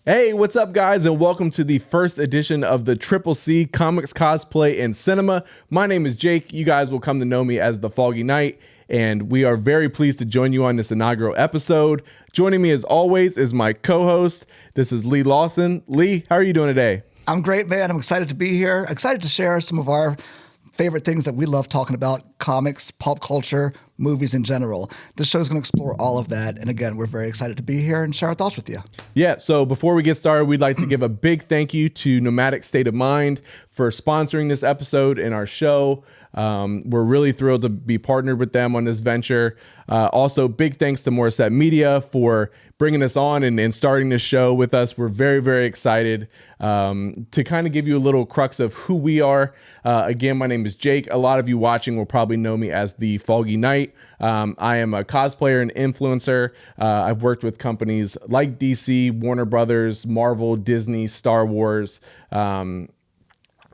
Hey, what's up, guys, and welcome to the first edition of the Triple C Comics, Cosplay, and Cinema. My name is Jake. You guys will come to know me as the Foggy Knight, and we are very pleased to join you on this inaugural episode. Joining me, as always, is my co-host. This is Lee Lawson. Lee, how are you doing today? I'm great, man. I'm excited to be here. Excited to share some of our favorite things that we love talking about: comics, pop culture, movies in general. This show is going to explore all of that. And again, we're very excited to be here and share our thoughts with you. Yeah, so before we get started, we'd like to give a big thank you to Nomadic State of Mind for sponsoring this episode and our show. We're really thrilled to be partnered with them on this venture. Also, big thanks to Morrisette Media for bringing us on and starting this show with us. We're very, very excited to kind of give you a little crux of who we are. Again, my name is Jake. A lot of you watching will probably know me as the Foggy Knight. I am a cosplayer and influencer. I've worked with companies like DC, Warner Brothers, Marvel, Disney, Star Wars.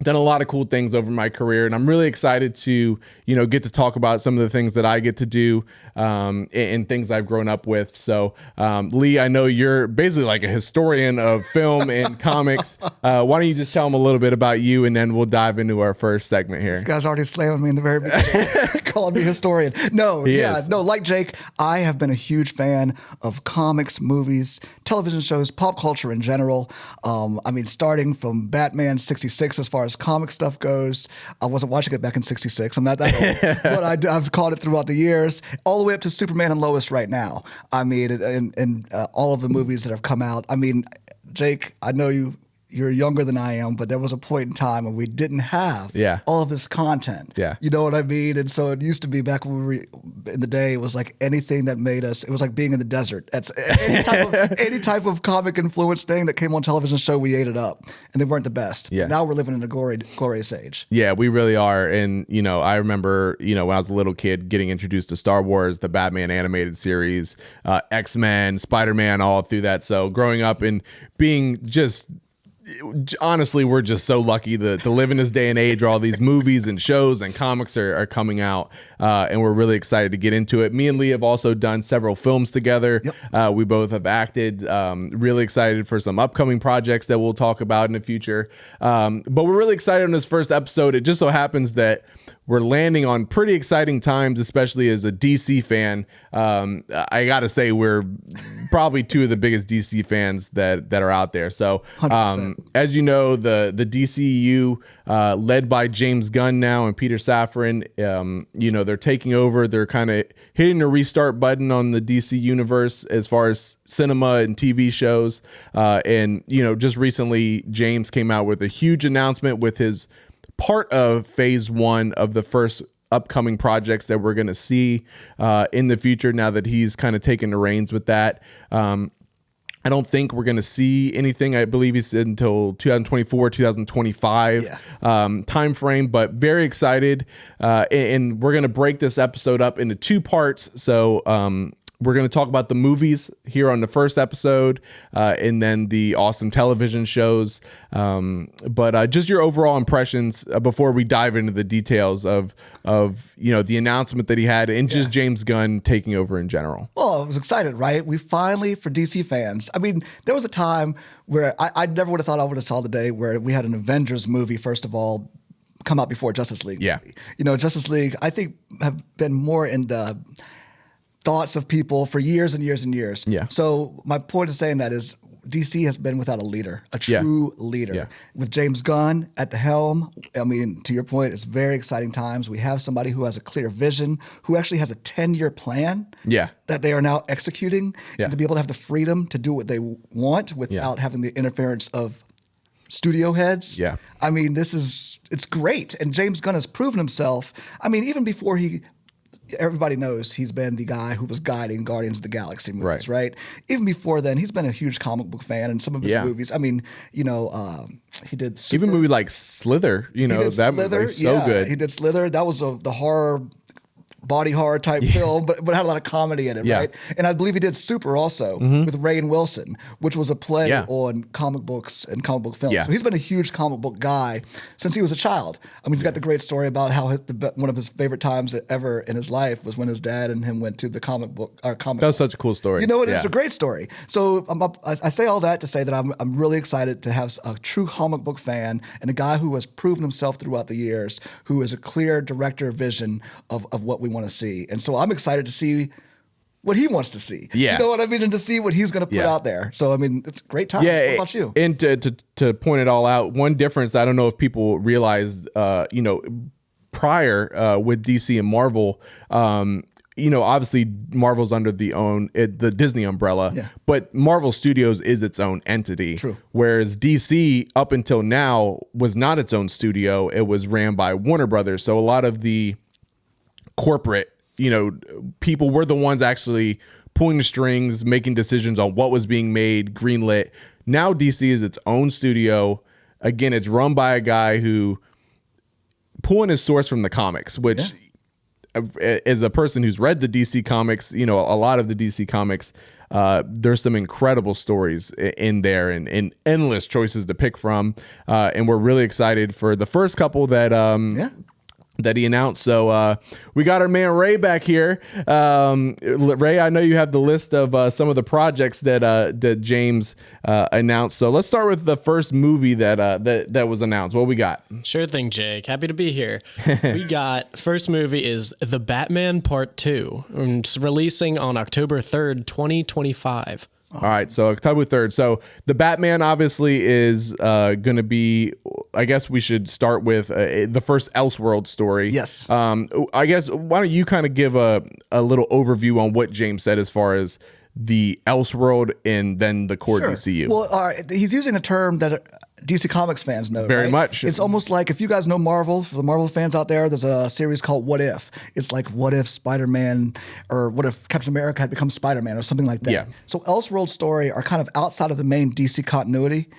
Done a lot of cool things over my career, and I'm really excited to, get to talk about some of the things that I get to do and things I've grown up with. So, Lee, I know you're basically like a historian of film and comics. Why don't you just tell them a little bit about you, and then we'll dive into our first segment here. This guy's already slamming me in the very beginning, calling me historian. Like Jake, I have been a huge fan of comics, movies, television shows, pop culture in general. Starting from Batman '66 as far as comic stuff goes. I wasn't watching it back in '66. I'm not that old, but I've caught it throughout the years, all the way up to Superman and Lois right now. And all of the movies that have come out. Jake, I know you're younger than I am, but there was a point in time when we didn't have all of this content. Yeah. You know what I mean? And so it used to be back when we were in the day, it was like anything that made us, it was like being in the desert. That's any type of comic influence thing that came on television show, we ate it up. And they weren't the best. Yeah. Now we're living in a glorious age. Yeah, we really are. And, I remember, when I was a little kid getting introduced to Star Wars, the Batman animated series, X-Men, Spider-Man, all through that. So growing up and being just... honestly, we're just so lucky to live in this day and age where all these movies and shows and comics are coming out, and we're really excited to get into it. Me and Lee have also done several films together. Yep. We both have acted. Really excited for some upcoming projects that we'll talk about in the future. But we're really excited on this first episode. It just so happens that we're landing on pretty exciting times, especially as a DC fan. I got to say, we're probably two of the biggest DC fans that are out there. So, as you know, the DCU, led by James Gunn now and Peter Safran, they're taking over. They're kind of hitting the restart button on the DC universe as far as cinema and TV shows. Just recently, James came out with a huge announcement with his part of phase one of the first upcoming projects that we're going to see in the future now that he's kind of taken the reins with that. I don't think we're going to see anything. I believe he said until 2024, 2025 time frame, but very excited. And we're going to break this episode up into two parts. So we're going to talk about the movies here on the first episode, and then the awesome television shows. But just your overall impressions before we dive into the details of the announcement that he had and just James Gunn taking over in general. Well, I was excited, right? We finally, for DC fans, there was a time where I never would have thought I would have saw the day where we had an Avengers movie, first of all, come out before Justice League. Yeah. Justice League, I think, have been more in the thoughts of people for years and years and years. Yeah. So my point of saying that is DC has been without a leader, a true leader. Yeah. With James Gunn at the helm, to your point, it's very exciting times. We have somebody who has a clear vision, who actually has a 10-year plan that they are now executing, and to be able to have the freedom to do what they want without having the interference of studio heads. Yeah. It's great. And James Gunn has proven himself. Even before everybody knows he's been the guy who was guiding Guardians of the Galaxy movies, right? Even before then, he's been a huge comic book fan, and some of his movies. He did even movie like Slither. That movie was so good. He did Slither. That was the horror body horror type film, but had a lot of comedy in it, right? And I believe he did Super also with Rainn Wilson, which was a play on comic books and comic book films. So he's been a huge comic book guy since he was a child. I mean, he's got the great story about how one of his favorite times ever in his life was when his dad and him went to the comic book. That was such a cool story. You know, it's a great story. So I say all that to say that I'm really excited to have a true comic book fan and a guy who has proven himself throughout the years, who is a clear director vision of what we want to see. And so I'm excited to see what he wants to see. Yeah. You know what I mean? And to see what he's going to put out there. So, I mean, it's a great time. Yeah. What about you? And to point it all out, one difference, I don't know if people realized, prior with DC and Marvel, obviously Marvel's under the Disney umbrella, but Marvel Studios is its own entity. True. Whereas DC up until now was not its own studio. It was ran by Warner Brothers. So a lot of the corporate, people were the ones actually pulling the strings, making decisions on what was being made, greenlit. Now DC is its own studio. Again, it's run by a guy who pulling his source from the comics, which as a person who's read the DC comics, a lot of the DC comics, there's some incredible stories in there and endless choices to pick from. And we're really excited for the first couple that he announced. So we got our man Ray back here. Ray, I know you have the list of some of the projects that James announced. So let's start with the first movie that was announced. What we got? Sure thing, Jake. Happy to be here. We got first movie is The Batman Pt2. It's releasing on October 3rd, 2025. All right, so October 3rd. So the Batman obviously is going to be, I guess we should start with the first Elseworld story. Yes. I guess, why don't you kind of give a little overview on what James said as far as the Elseworld and then the core DCU? Well, he's using a term that DC Comics fans know. Very much. It's almost like, if you guys know Marvel, for the Marvel fans out there, there's a series called What If. It's like, what if Spider-Man, or what if Captain America had become Spider-Man, or something like that. Yeah. So Elseworld story are kind of outside of the main DC continuity,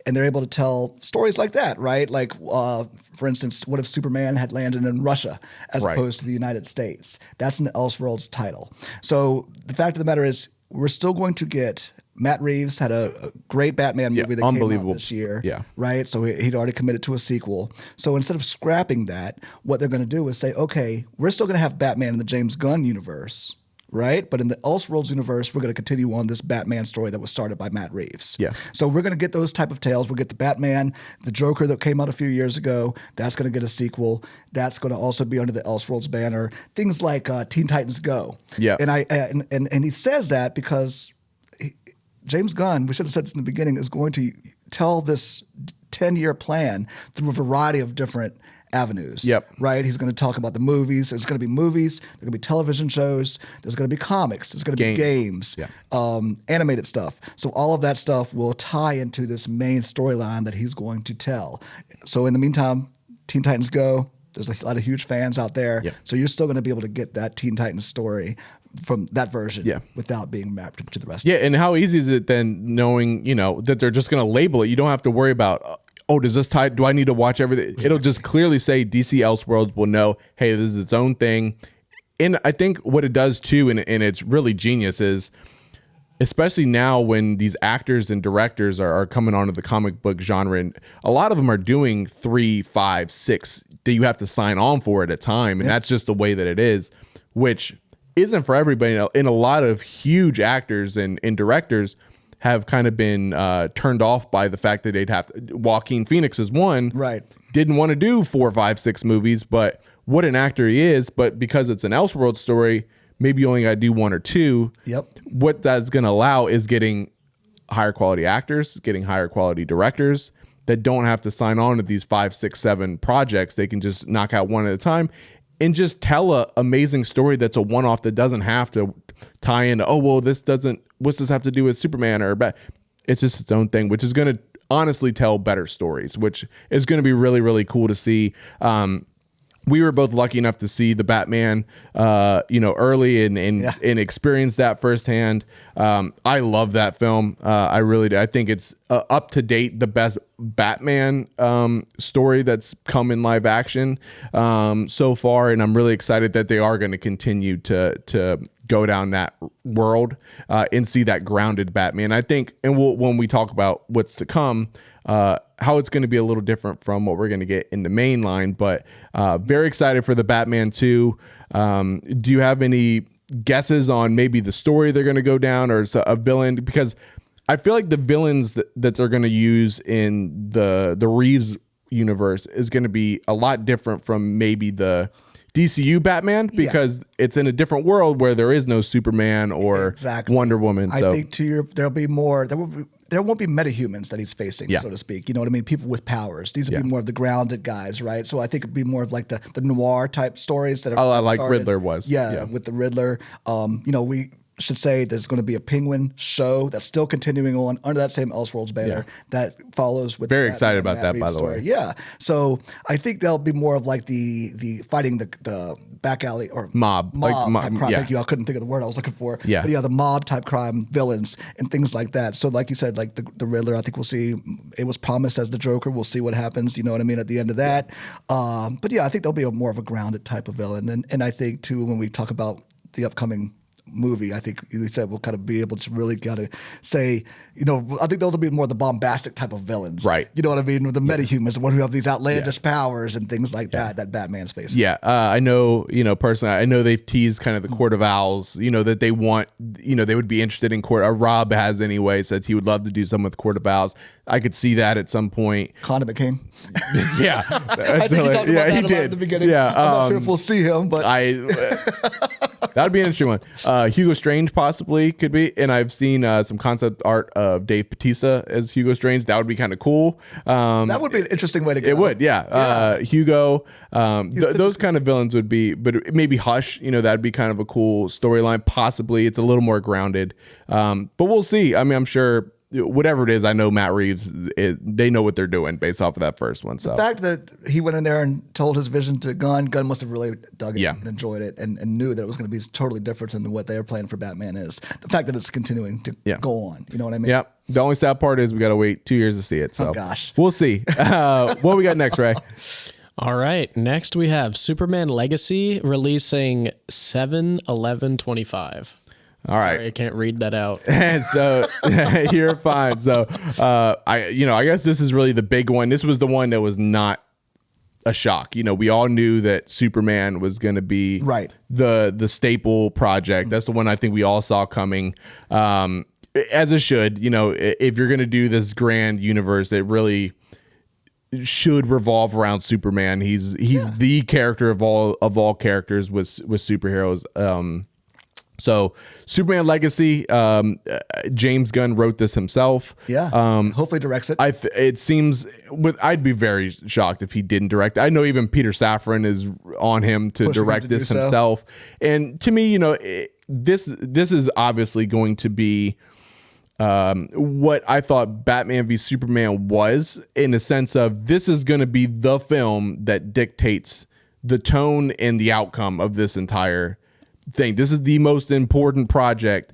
and they're able to tell stories like that, right? Like, for instance, what if Superman had landed in Russia as opposed to the United States? That's in the Elseworlds title. So the fact of the matter is, we're still going to get. Matt Reeves had a great Batman movie that came out this year, right? So he'd already committed to a sequel. So instead of scrapping that, what they're going to do is say, okay, we're still going to have Batman in the James Gunn universe, right? But in the Elseworlds universe, we're going to continue on this Batman story that was started by Matt Reeves. Yeah. So we're going to get those type of tales. We'll get the Batman, the Joker that came out a few years ago. That's going to get a sequel. That's going to also be under the Elseworlds banner. Things like Teen Titans Go. Yeah. And he says that because James Gunn, we should have said this in the beginning, is going to tell this 10-year plan through a variety of different avenues. Yep. Right? He's going to talk about the movies. There's going to be movies. There's going to be television shows. There's going to be comics. There's going to be games, animated stuff. So all of that stuff will tie into this main storyline that he's going to tell. So in the meantime, Teen Titans Go. There's a lot of huge fans out there. Yep. So you're still going to be able to get that Teen Titans story from that version without being mapped to the rest of it. And how easy is it then knowing, that they're just going to label it? You don't have to worry about, does this tie? Do I need to watch everything? It'll just clearly say DC Elseworlds will know, hey, this is its own thing. And I think what it does too, and it's really genius, is especially now when these actors and directors are coming onto the comic book genre, and a lot of them are doing 3, 5, 6 that you have to sign on for at a time. And that's just the way that it is, which isn't for everybody. And a lot of huge actors and directors have kind of been turned off by the fact that they'd have to. Joaquin Phoenix is one. Right. Didn't want to do 4, 5, 6 movies, but what an actor he is. But because it's an Elseworld story, maybe you only got to do 1 or 2. Yep. What that's going to allow is getting higher quality actors, getting higher quality directors that don't have to sign on to these 5, 6, 7 projects. They can just knock out one at a time and just tell a amazing story that's a one-off that doesn't have to tie into, what's this have to do with Superman or it's just its own thing, which is going to honestly tell better stories, which is going to be really, really cool to see. We were both lucky enough to see the Batman, early and experience that firsthand. I love that film. I really do. I think it's up to date, the best Batman story that's come in live action so far, and I'm really excited that they are going to continue to go down that world and see that grounded Batman. I think, and when we talk about what's to come, how it's going to be a little different from what we're going to get in the main line, but very excited for the Batman 2. Do you have any guesses on maybe the story they're going to go down, or a villain? Because I feel like the villains that they're going to use in the Reeves universe is going to be a lot different from maybe the DCU Batman, because it's in a different world where there is no Superman or Wonder Woman. I think there'll be more. There won't be metahumans that he's facing, so to speak. You know what I mean? People with powers. These will be more of the grounded guys, right? So I think it'd be more of like the noir type stories that are. Like Riddler was. Yeah, with the Riddler. We should say there's going to be a Penguin show that's still continuing on under that same Elseworlds banner that follows with. Very excited about that, by the way. Yeah, so I think there'll be more of like the fighting the back alley or mob type crime. Thank you. I couldn't think of the word I was looking for. Yeah, but the mob type crime villains and things like that. So like you said, like the Riddler, I think we'll see. It was promised as the Joker. We'll see what happens. You know what I mean at the end of that. But I think there'll be more of a grounded type of villain, and I think too when we talk about the upcoming movie, I think you said we'll kind of be able to really kind of say, I think those will be more the bombastic type of villains, right? You know what I mean? The metahumans, the one who have these outlandish powers and things like that Batman's facing. Yeah, I know. Personally, I know they've teased kind of the Court of Owls. That they want. They would be interested in Court. Rob has anyway said he would love to do some with Court of Owls. I could see that at some point. Condiment King. Yeah, I think he talked about that a lot at the beginning. Yeah, I'm not sure if we'll see him, but that'd be an interesting one. Hugo Strange possibly could be, and I've seen some concept art of Dave Bautista as Hugo Strange. That would be kind of cool. That would be an interesting way to go. It would, yeah. Hugo, those kind of villains would be, but maybe Hush. That'd be kind of a cool storyline. Possibly, it's a little more grounded, but we'll see. I mean, I'm sure. Whatever it is, I know Matt Reeves, they know what they're doing based off of that first one. So the fact that he went in there and told his vision to Gunn must have really dug it and enjoyed it and knew that it was going to be totally different than what they were planning for Batman is. The fact that it's continuing to go on, you know what I mean? Yeah. The only sad part is we got to wait 2 years to see it. So we'll see. What we got next, Ray? All right. Next we have Superman Legacy releasing 7/11/25. All right. Sorry, I can't read that out. So you're fine. So I guess this is really the big one. This was the one that was not a shock. We all knew that Superman was going to be the staple project. That's the one I think we all saw coming. As it should. If you're going to do this grand universe, it really should revolve around Superman. He's the character of all characters with superheroes. So Superman Legacy, James Gunn wrote this himself. Yeah. Hopefully directs it. It seems I'd be very shocked if he didn't direct it. I know even Peter Safran is on him to direct this himself. And to me, this is obviously going to be what I thought Batman v Superman was, in the sense of this is going to be the film that dictates the tone and the outcome of this entire thing. This is the most important project,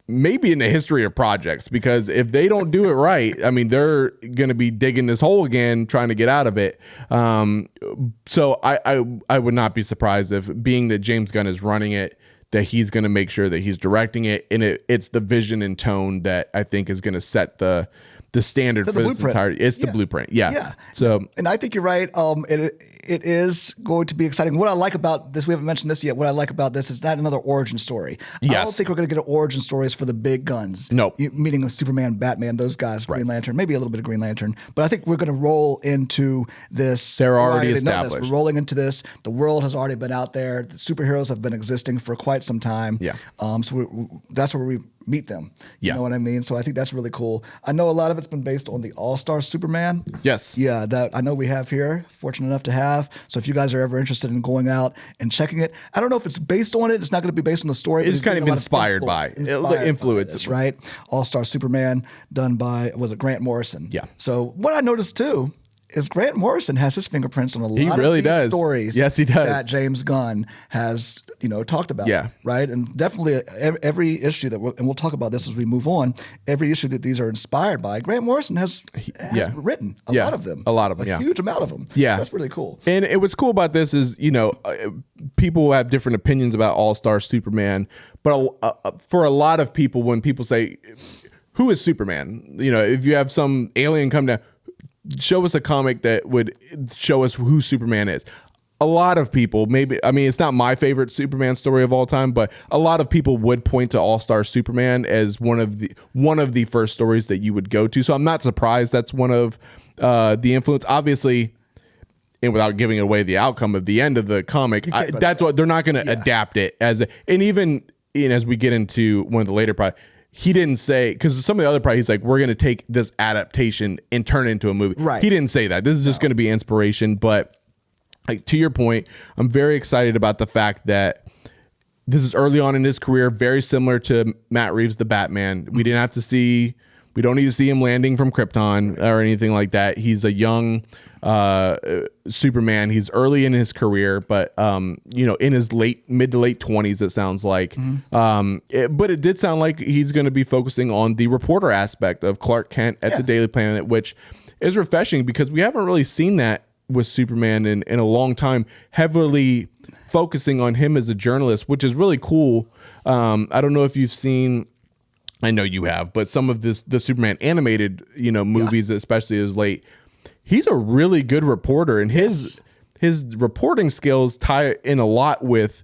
maybe in the history of projects, because if they don't do it right, I mean, they're going to be digging this hole again, trying to get out of it. So I would not be surprised if, being that James Gunn is running it, that he's going to make sure that he's directing it, and it's the vision and tone that I think is going to set the standard for this entire. It's the blueprint. Yeah. So, and I think you're right. It is going to be exciting. What I like about this, we haven't mentioned this yet. What I like about this is not another origin story. I don't think we're going to get origin stories for the big guns. No, meaning Superman, Batman, those guys, Green Lantern, maybe a little bit of Green Lantern. But I think we're going to roll into this. They're already established. We're rolling into this. The world has already been out there. The superheroes have been existing for quite some time. Yeah. So that's where we meet them. You know what I mean? So I think that's really cool. I know a lot of it's been based on the All-Star Superman. Yes. Yeah, that I know we have here, fortunate enough to have. So if you guys are ever interested in going out and checking it, I don't know if it's based on it. It's not going to be based on the story. It's kind of inspired by the influence, right? All-Star Superman done by, was it Grant Morrison? Yeah. So what I noticed too is Grant Morrison has his fingerprints on a lot really of these does. stories. Yes, he does. That James Gunn has, talked about. Yeah. Right. And definitely every issue and we'll talk about this as we move on. Every issue that these are inspired by, Grant Morrison has written a lot of them. A lot of them. A huge amount of them. Yeah, that's really cool. And it what's cool about this is people have different opinions about All-Star Superman, but for a lot of people, when people say, "Who is Superman?" If you have some alien come down, show us a comic that would show us who Superman is. A lot of people, it's not my favorite Superman story of all time, but a lot of people would point to All-Star Superman as one of the first stories that you would go to. So I'm not surprised that's one of the influence. Obviously, and without giving away the outcome of the end of the comic, that's what they're not going to adapt it and even as we get into one of the later parts. He didn't say, because some of the other part, he's like, we're going to take this adaptation and turn it into a movie. Right. He didn't say that. This is just going to be inspiration. But to your point, I'm very excited about the fact that this is early on in his career, very similar to Matt Reeves' The Batman. We don't need to see him landing from Krypton or anything like that. He's a young Superman. He's early in his career, but in his mid to late 20s, it sounds like. But it did sound like he's going to be focusing on the reporter aspect of Clark Kent at the Daily Planet, which is refreshing because we haven't really seen that with Superman in a long time, heavily focusing on him as a journalist, which is really cool. I don't know if you've seen, I know you have, but some of the Superman animated, movies, especially as late, he's a really good reporter, and his reporting skills tie in a lot with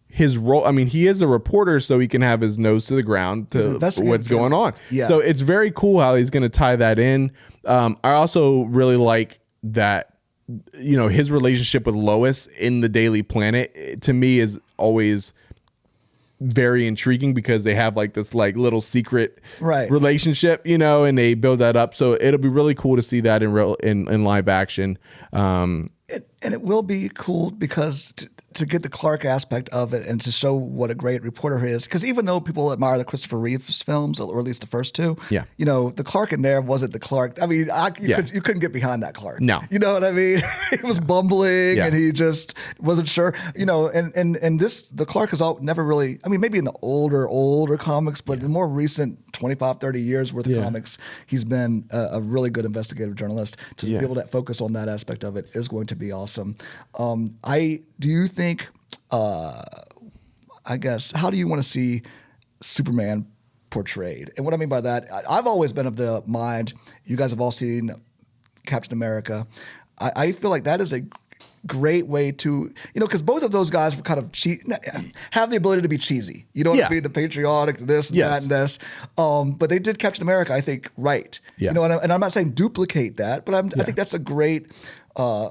his role. I mean, he is a reporter, so he can have his nose to the ground to what's going on. Yeah. So it's very cool how he's going to tie that in. I also really like that, his relationship with Lois in the Daily Planet, to me, is always very intriguing because they have like this like little secret relationship, and they build that up. So it'll be really cool to see that in live action. And it will be cool because to get the Clark aspect of it and to show what a great reporter he is. Because even though people admire the Christopher Reeves films, or at least the first two, the Clark in there wasn't the Clark. I mean, you couldn't get behind that Clark. No. You know what I mean? He was bumbling and he just wasn't sure. And the Clark has never really, maybe in the older comics, but in more recent 25, 30 years worth of comics, he's been a really good investigative journalist. To be able to focus on that aspect of it is going to be awesome. Do you think, how do you want to see Superman portrayed? And what I mean by that, I've always been of the mind, you guys have all seen Captain America. I feel like that is a great way to, because both of those guys were kind of have the ability to be cheesy. You don't have to be the patriotic, this and that and this. But they did Captain America, I think, right. Yeah. And I'm not saying duplicate that, but I think that's a great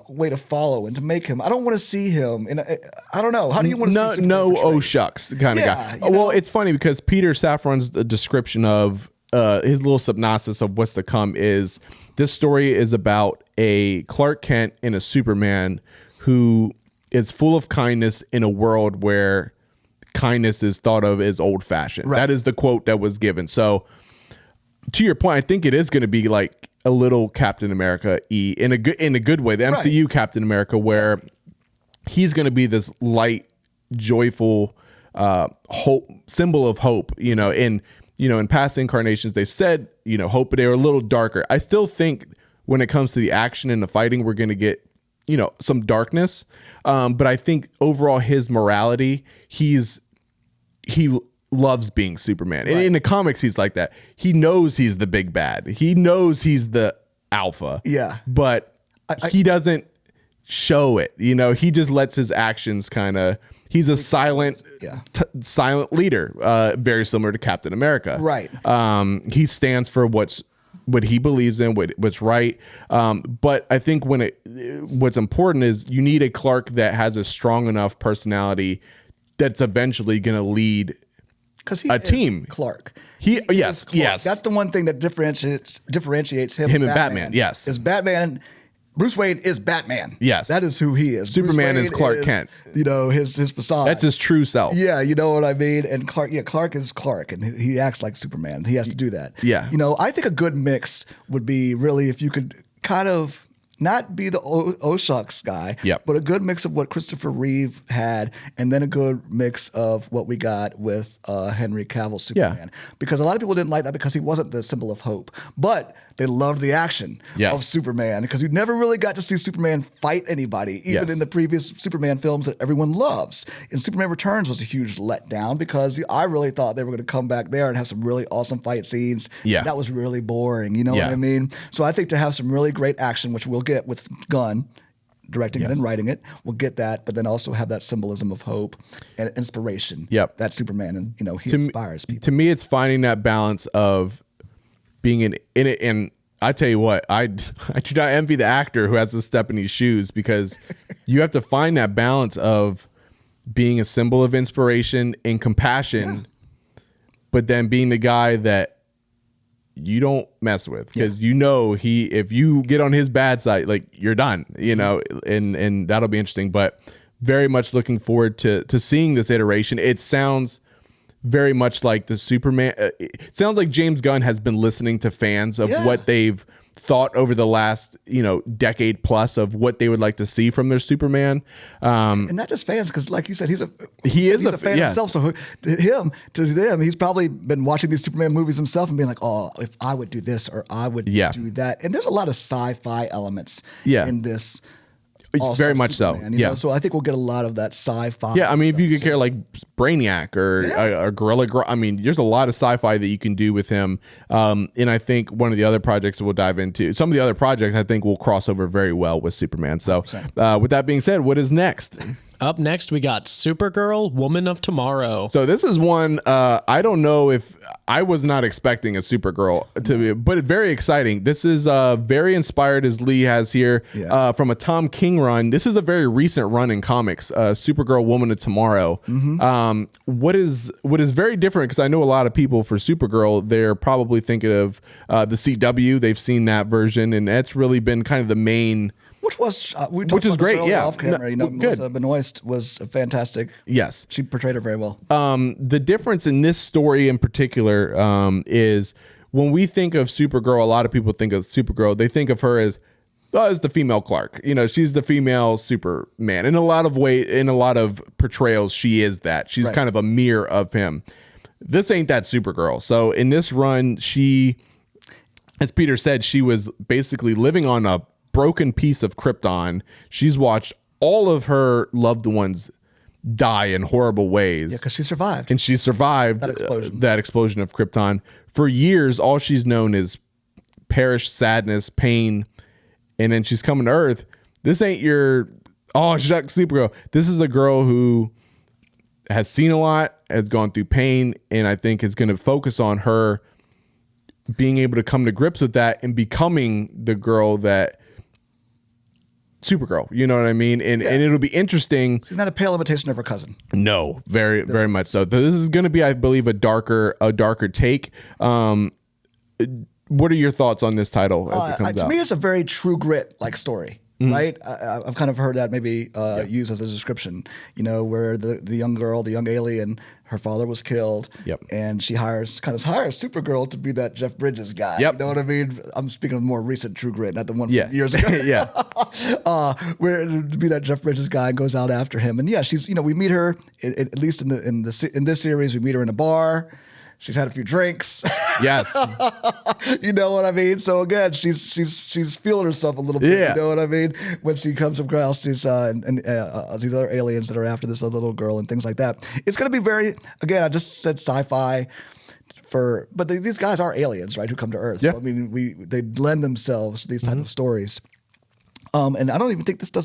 way to follow and to make him. I don't want to see him in I don't know. How do you want to see Superman portrayed? Oh shucks kind of guy. Well, it's funny because Peter Safran's description of his little synopsis of what's to come is this story is about a Clark Kent and a Superman who is full of kindness in a world where kindness is thought of as old fashioned. Right. That is the quote that was given. So to your point, I think it is going to be like a little Captain America-y in a good way. The MCU Captain America, where he's going to be this light, joyful hope, symbol of hope. In past incarnations, they've said hope, but they were a little darker. I still think when it comes to the action and the fighting, we're going to get some darkness. But I think overall his morality, he loves being Superman. Right. In the comics, he's like that. He knows he's the big bad. He knows he's the alpha. Yeah. But he doesn't show it. He just lets his actions kind of. He's a silent silent leader, very similar to Captain America. Right. He stands for what he believes in, what's right. But I think what's important is you need a Clark that has a strong enough personality that's eventually going to lead a team. Clark. Yes. That's the one thing that differentiates him and Batman. Yes. Is Batman. Bruce Wayne is Batman. Yes. That is who he is. Superman is Clark Kent. His facade. That's his true self. Yeah, you know what I mean? And Clark is Clark, and he acts like Superman. He has to do that. Yeah. I think a good mix would be really if you could kind of, not be the oh shucks guy, Yep. but a good mix of what Christopher Reeve had, and then a good mix of what we got with Henry Cavill's Superman. Because a lot of people didn't like that because he wasn't the symbol of hope, but they loved the action of Superman, because you never really got to see Superman fight anybody, even in the previous Superman films that everyone loves. And Superman Returns was a huge letdown because I really thought they were going to come back there and have some really awesome fight scenes. Yeah. That was really boring. You know what I mean? So I think to have some really great action, which we'll get with Gunn directing it and writing it, we'll get that, but then also have that symbolism of hope and inspiration. That Superman, and he inspires people. To me, it's finding that balance of being in it. And I tell you what, I do not envy the actor who has to step in these shoes, because you have to find that balance of being a symbol of inspiration and compassion, but then being the guy that you don't mess with, because if you get on his bad side, like, you're done, and that'll be interesting. But very much looking forward to seeing this iteration. It sounds very much like the Superman. It sounds like James Gunn has been listening to fans of what they've thought over the last decade plus of what they would like to see from their Superman, and not just fans, because like you said, he's a fan himself. So to them, he's probably been watching these Superman movies himself and being like, oh, if I would do this or I would do that. And there's a lot of sci-fi elements in this. Very much Superman, so. Yeah. So I think we'll get a lot of that sci-fi. Yeah. I mean, if you could care like Brainiac or Gorilla, I mean, there's a lot of sci-fi that you can do with him. And I think one of the other projects that we'll dive into, some of the other projects I think will cross over very well with Superman. So with that being said, what is next? Up next, we got Supergirl, Woman of Tomorrow. So this is one, I don't know if I was not expecting a Supergirl to be, but very exciting. This is very inspired, as Lee has here, from a Tom King run. This is a very recent run in comics, Supergirl, Woman of Tomorrow. What is very different, because I know a lot of people for Supergirl, they're probably thinking of the CW. They've seen that version, and that's really been kind of the main... Which was which is great, off camera. Melissa Benoist was fantastic. Yes, she portrayed her very well. The difference in this story in particular is when we think of Supergirl, a lot of people think of Supergirl. They think of her as the female Clark. She's the female Superman. In a lot of portrayals, she is that. She's kind of a mirror of him. This ain't that Supergirl. So in this run, she, as Peter said, she was basically living on a broken piece of Krypton. She's watched all of her loved ones die in horrible ways. Yeah, because she survived. And she survived that explosion of Krypton. For years, all she's known is perish, sadness, pain. And then she's coming to Earth. This ain't your, shucks, Supergirl. This is a girl who has seen a lot, has gone through pain, and I think is going to focus on her being able to come to grips with that and becoming the girl that Supergirl, you know what I mean? And it'll be interesting. She's not a pale imitation of her cousin. No, very much so. This is going to be, I believe, a darker take. What are your thoughts on this title as it comes out? To me, it's a very True Grit like story. Right, I've kind of heard that maybe used as a description. Where the young girl, the young alien, her father was killed, and she hires Supergirl to be that Jeff Bridges guy. You know what I mean? I'm speaking of more recent True Grit, not the one from years ago. Where to be that Jeff Bridges guy and goes out after him, and she's we meet her at least in this series, we meet her in a bar. She's had a few drinks. Yes. You know what I mean? So again, she's feeling herself a little bit. Yeah. You know what I mean? When she comes across these these other aliens that are after this other little girl and things like that. It's going to be very, again, I just said sci-fi but these guys are aliens, right? Who come to Earth. Yeah. So, I mean, they lend themselves to these type of stories. And I don't even think I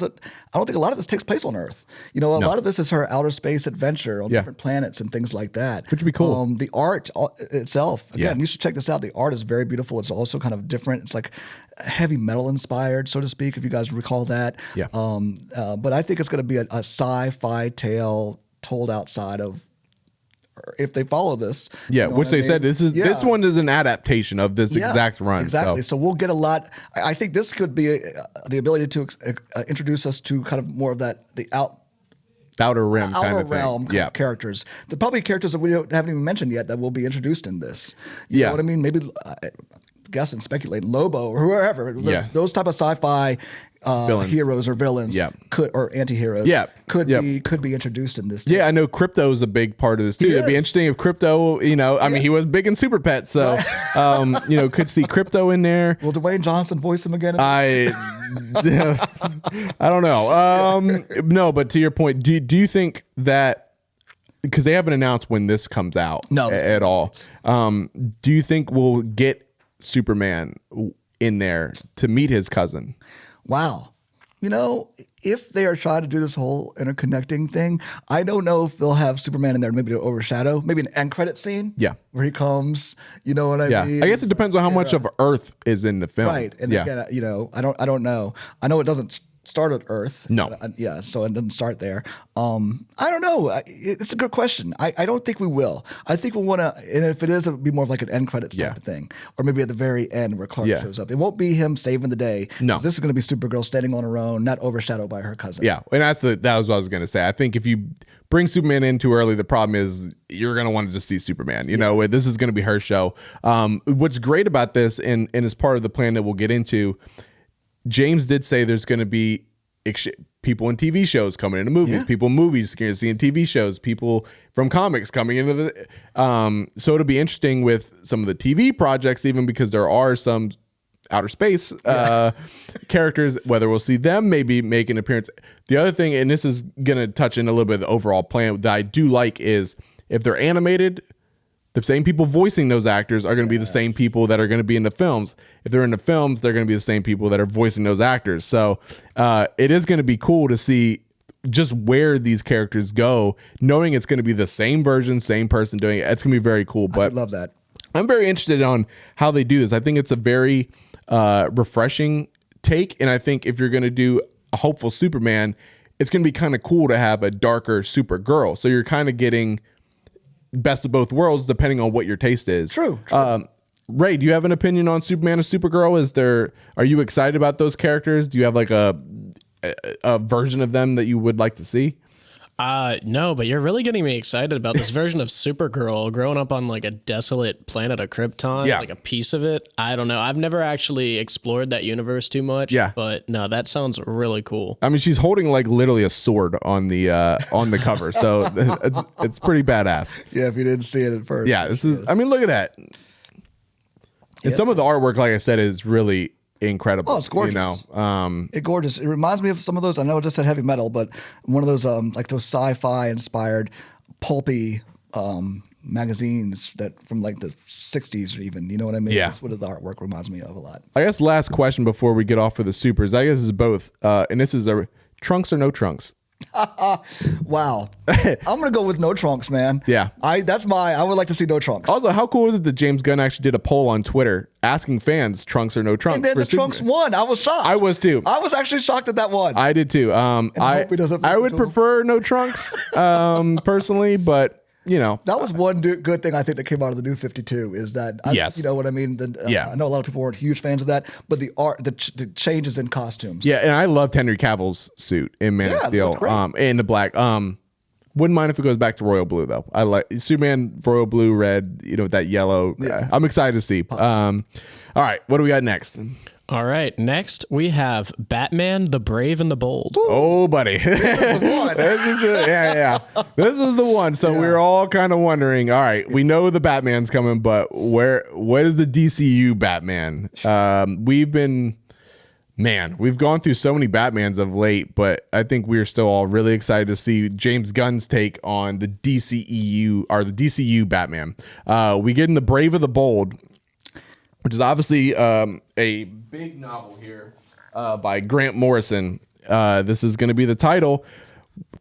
don't think a lot of this takes place on Earth. A lot of this is her outer space adventure on different planets and things like that. Which would be cool. The art itself, again, you should check this out. The art is very beautiful. It's also kind of different. It's like heavy metal inspired, so to speak, if you guys recall that. Yeah. But I think it's going to be a sci-fi tale told outside of, if they follow this. Which they said this one is an adaptation of this exact run. Exactly. So we'll get a lot. I think this could be the ability to introduce us to kind of more of that, the outer rim kind of characters. The probably characters that we haven't even mentioned yet that will be introduced in this. You know what I mean? Maybe guess and speculate, Lobo or whoever. Those type of sci-fi heroes or villains or anti-heroes could be introduced in this too. I know Crypto is a big part of this too. It'd be interesting if Crypto, I mean, he was big in Super Pet, so could see Crypto in there. Will Dwayne Johnson voice him again? I don't know. No, but to your point, do you think that, because they haven't announced when this comes out at all, do you think we'll get Superman in there to meet his cousin? Wow. If they are trying to do this whole interconnecting thing, I don't know if they'll have Superman in there maybe to overshadow, maybe an end credit scene. Yeah. Where he comes, you know what I mean? I guess it depends on how much of Earth is in the film. Right. And again, I don't know. I know it doesn't start at Earth. No. So it doesn't start there. I don't know. It's a good question. I don't think we will. I think we'll want to, and if it is, it'll be more of like an end credits type of thing. Or maybe at the very end where Clark shows up. It won't be him saving the day. No. This is going to be Supergirl standing on her own, not overshadowed by her cousin. Yeah. And that was what I was going to say. I think if you bring Superman in too early, the problem is you're going to want to just see Superman. This is going to be her show. What's great about this, and as part of the plan that we'll get into, James did say there's going to be people in TV shows coming into movies, people in movies seeing TV shows, people from comics coming into the. So it'll be interesting with some of the TV projects, even because there are some outer space characters, whether we'll see them maybe make an appearance. The other thing, and this is going to touch in a little bit of the overall plan that I do like, is if they're animated, the same people voicing those actors are going to be the same people that are going to be in the films. If they're in the films, they're going to be the same people that are voicing those actors. So it is going to be cool to see just where these characters go, knowing it's going to be the same version, same person doing it. It's going to be very cool. But I love that. I'm very interested on how they do this. I think it's a very refreshing take. And I think if you're going to do a hopeful Superman, it's going to be kind of cool to have a darker Supergirl. So you're kind of getting best of both worlds, depending on what your taste is. True. Ray, do you have an opinion on Superman and Supergirl? Are you excited about those characters? Do you have like a version of them that you would like to see? No, but you're really getting me excited about this version of Supergirl growing up on like a desolate planet of Krypton, like a piece of it. I don't know. I've never actually explored that universe too much. Yeah. But no, that sounds really cool. I mean, she's holding like literally a sword on the cover. So it's pretty badass. Yeah. If you didn't see it at first. Yeah. I mean, look at that. And some of the artwork, like I said, is really incredible. Oh, it's gorgeous. It's gorgeous. It reminds me of some of those. I know it just said heavy metal, but one of those like those sci-fi inspired pulpy magazines that from like the 60s or even, you know what I mean? Yeah. That's what the artwork reminds me of a lot. I guess last question before we get off for the supers, I guess is both. And this is a trunks or no trunks? Wow. I'm gonna go with no trunks, man. Yeah. I would like to see no trunks. Also, how cool is it that James Gunn actually did a poll on Twitter asking fans trunks or no trunks? And then the trunks won. I was shocked. I was too. I was actually shocked at that one. I did too. I would prefer no trunks personally, but that was one good thing I think that came out of the new 52 is that, you know what I mean? I know a lot of people weren't huge fans of that, but the art, the changes in costumes. Yeah, and I loved Henry Cavill's suit in Man of Steel, and the black. Wouldn't mind if it goes back to royal blue though. I like Superman royal blue, red. With that yellow. Yeah. I'm excited to see. All right, what do we got next? All right, next we have Batman the Brave and the Bold. Ooh. Oh, buddy. This is the one. So we were all kind of wondering, all right, we know the Batman's coming, but what is the DCU Batman? We've gone through so many Batmans of late, but I think we're still all really excited to see James Gunn's take on the DCEU or the DCU Batman. We get in the Brave of the Bold, which is obviously a big novel here by Grant Morrison. This is going to be the title.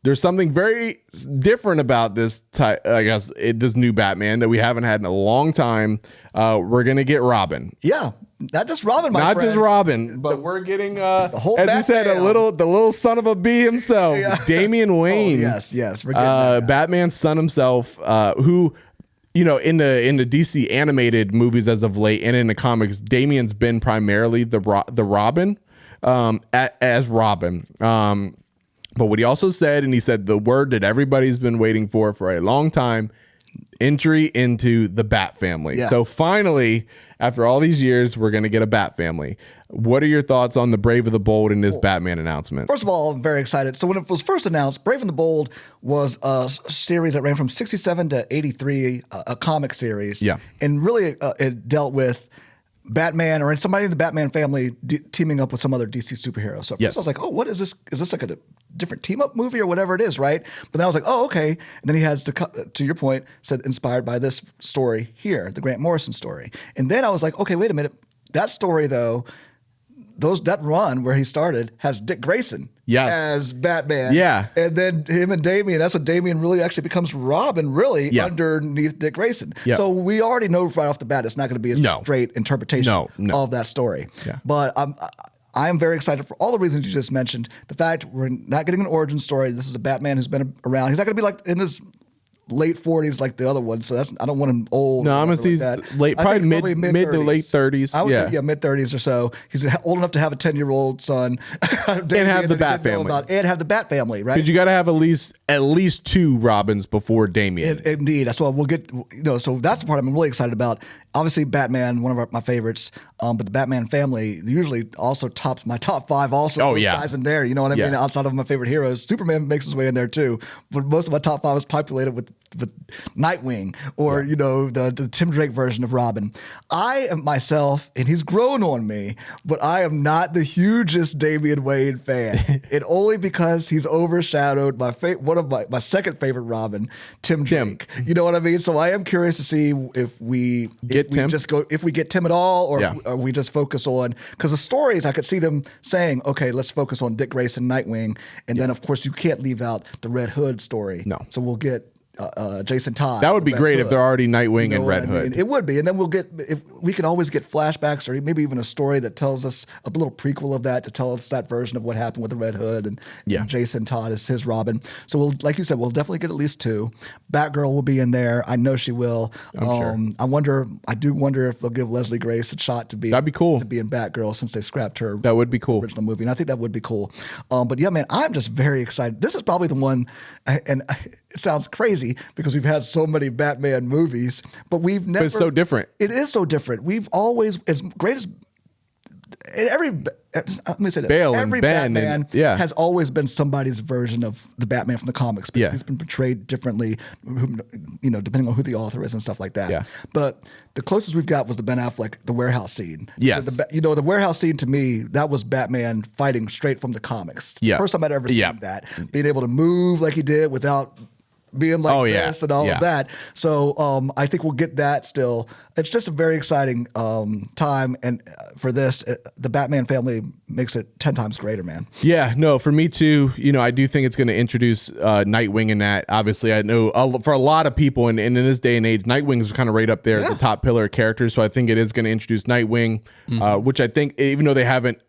There's something very different about this, this new Batman that we haven't had in a long time. We're going to get Robin. Yeah, not just Robin, not just Robin, but we're getting, the whole as you said, the little son of a bee himself, Damian Wayne. Oh, yes, we're getting Batman's son himself, who. In the DC animated movies as of late and in the comics, Damian's been primarily the Robin as Robin. But what he also said, and he said the word that everybody's been waiting for a long time, entry into the Bat family. So finally, after all these years, we're going to get a Bat family. What are your thoughts on the Brave and the Bold in this Batman announcement? First of all, I'm very excited. So when it was first announced, Brave and the Bold was a series that ran from 67 to 83, a comic series. Yeah. And really it dealt with Batman or somebody in the Batman family teaming up with some other DC superhero. So at first I was like, oh, what is this? Is this like a different team up movie or whatever it is, right? But then I was like, oh, okay. And then he has, to your point, said inspired by this story here, the Grant Morrison story. And then I was like, okay, wait a minute. That story, though, that run where he started has Dick Grayson as Batman. Yeah. And then him and Damian, that's when Damian really actually becomes Robin, really, underneath Dick Grayson. Yep. So we already know right off the bat it's not going to be a straight interpretation of that story. Yeah. But I am very excited for all the reasons you just mentioned. The fact we're not getting an origin story. This is a Batman who's been around. He's not going to be like in his late 40s like the other one, so I don't want him old. No, I'm gonna see probably mid to late 30s. I would say mid 30s or so. He's old enough to have a 10-year-old son and have the Bat family. And have the Bat family, right? Because you got to have at least two Robins before Damian. Indeed, that's what we'll get. So that's the part I'm really excited about. Obviously, Batman, one of my favorites, but the Batman family usually also tops my top 5. Also, guys in there, you know what I mean? Outside of my favorite heroes, Superman makes his way in there too. But most of my top 5 is populated with Nightwing or the Tim Drake version of Robin. I am myself, and he's grown on me, but I am not the hugest Damian Wayne fan. And only because he's overshadowed one of my second favorite Robin, Tim Drake. You know what I mean? So I am curious to see if we get Tim at all, or we just focus on, because the stories I could see them saying, okay, let's focus on Dick Grayson, Nightwing, and then of course you can't leave out the Red Hood story. No, so we'll get Jason Todd. That would be great if they're already Nightwing and Red Hood. It would be, and then if we can always get flashbacks or maybe even a story that tells us a little prequel of that to tell us that version of what happened with the Red Hood and Jason Todd is his Robin. So like you said, we'll definitely get at least 2. Batgirl will be in there. I know she will. I'm sure. I do wonder if they'll give Leslie Grace a shot to be. That'd be cool. To be in Batgirl since they scrapped her. That would be cool. Original movie, and I think that would be cool. But yeah, man, I'm just very excited. This is probably the one, and it sounds crazy because we've had so many Batman movies, but we've never. But it's so different. It is so different. We've always, as great as let me say that. Bale every and Ben Batman has always been somebody's version of the Batman from the comics, because he's been portrayed differently, depending on who the author is and stuff like that. Yeah. But the closest we've got was the Ben Affleck, the warehouse scene. Yes. The warehouse scene, to me, that was Batman fighting straight from the comics. Yeah. First time I'd ever seen that. Being able to move like he did without being like this and all of that. So I think we'll get that still. It's just a very exciting time. And for this, the Batman family makes it 10 times greater, man. Yeah, no, for me too. I do think it's going to introduce Nightwing in that. Obviously, I know for a lot of people in this day and age, Nightwing is kind of right up there as the top pillar of characters. So I think it is going to introduce Nightwing, which I think, even though they haven't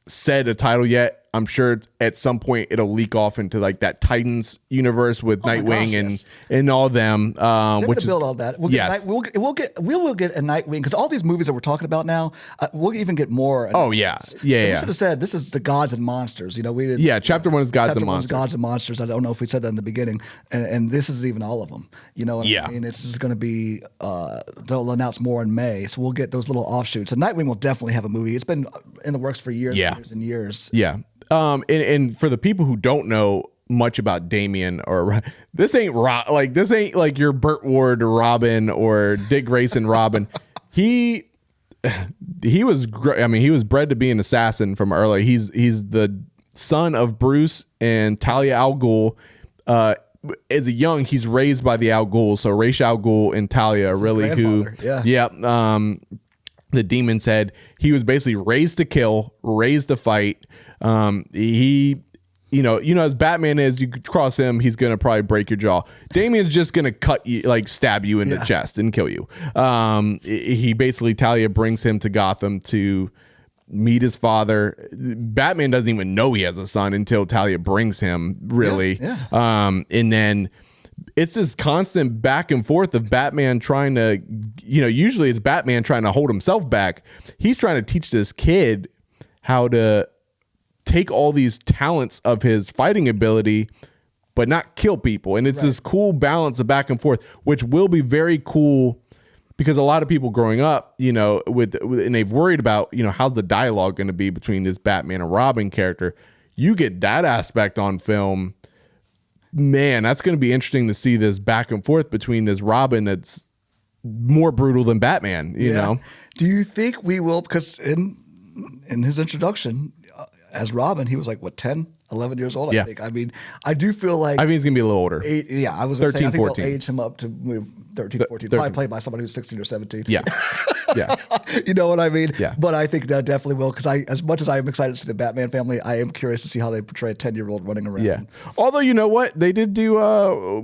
said a title yet, I'm sure at some point it'll leak off into like that Titans universe with Nightwing and all them. Which is build all that. We'll get we will get a Nightwing, because all these movies that we're talking about now, we'll even get more. We should have said this is the Gods and Monsters. We did. Chapter 1 is Gods and Monsters. Gods and Monsters. I don't know if we said that in the beginning, and this is even all of them. You know what I mean? This is going to be. They'll announce more in May, so we'll get those little offshoots. And Nightwing will definitely have a movie. It's been in the works for years and years. Yeah. And for the people who don't know much about Damian, or this ain't like your Burt Ward Robin or Dick Grayson Robin. He was he was bred to be an assassin from early. He's the son of Bruce and Talia al Ghul. As a young, he's raised by the Al Ghul. So Ra's al Ghul and Talia are really who. The Demon's Head. He was basically raised to kill, raised to fight. He, as Batman is, you cross him, he's gonna probably break your jaw. Damian's just gonna cut you, like stab you in the chest and kill you. He basically, Talia brings him to Gotham to meet his father. Batman doesn't even know he has a son until Talia brings him, really. And then it's this constant back and forth of Batman trying to, usually it's Batman trying to hold himself back. He's trying to teach this kid how to take all these talents of his fighting ability but not kill people. And it's this cool balance of back and forth, which will be very cool because a lot of people growing up, you know, and they've worried about, you know, how's the dialogue going to be between this Batman and Robin character. You get that aspect on film. Man, that's going to be interesting to see this back and forth between this Robin that's more brutal than Batman, you know? Do you think we will, because in his introduction as Robin, he was like, what, 10, 11 years old, I think. I mean, I do feel like... I mean, he's going to be a little older. I was 13, say, I think 14. they'll age him up to 13, 14. Probably played by somebody who's 16 or 17. Yeah. Yeah. You know what I mean? Yeah. But I think that definitely will, because as much as I am excited to see the Batman family, I am curious to see how they portray a 10-year-old running around. Yeah. Although, you know what? They did do,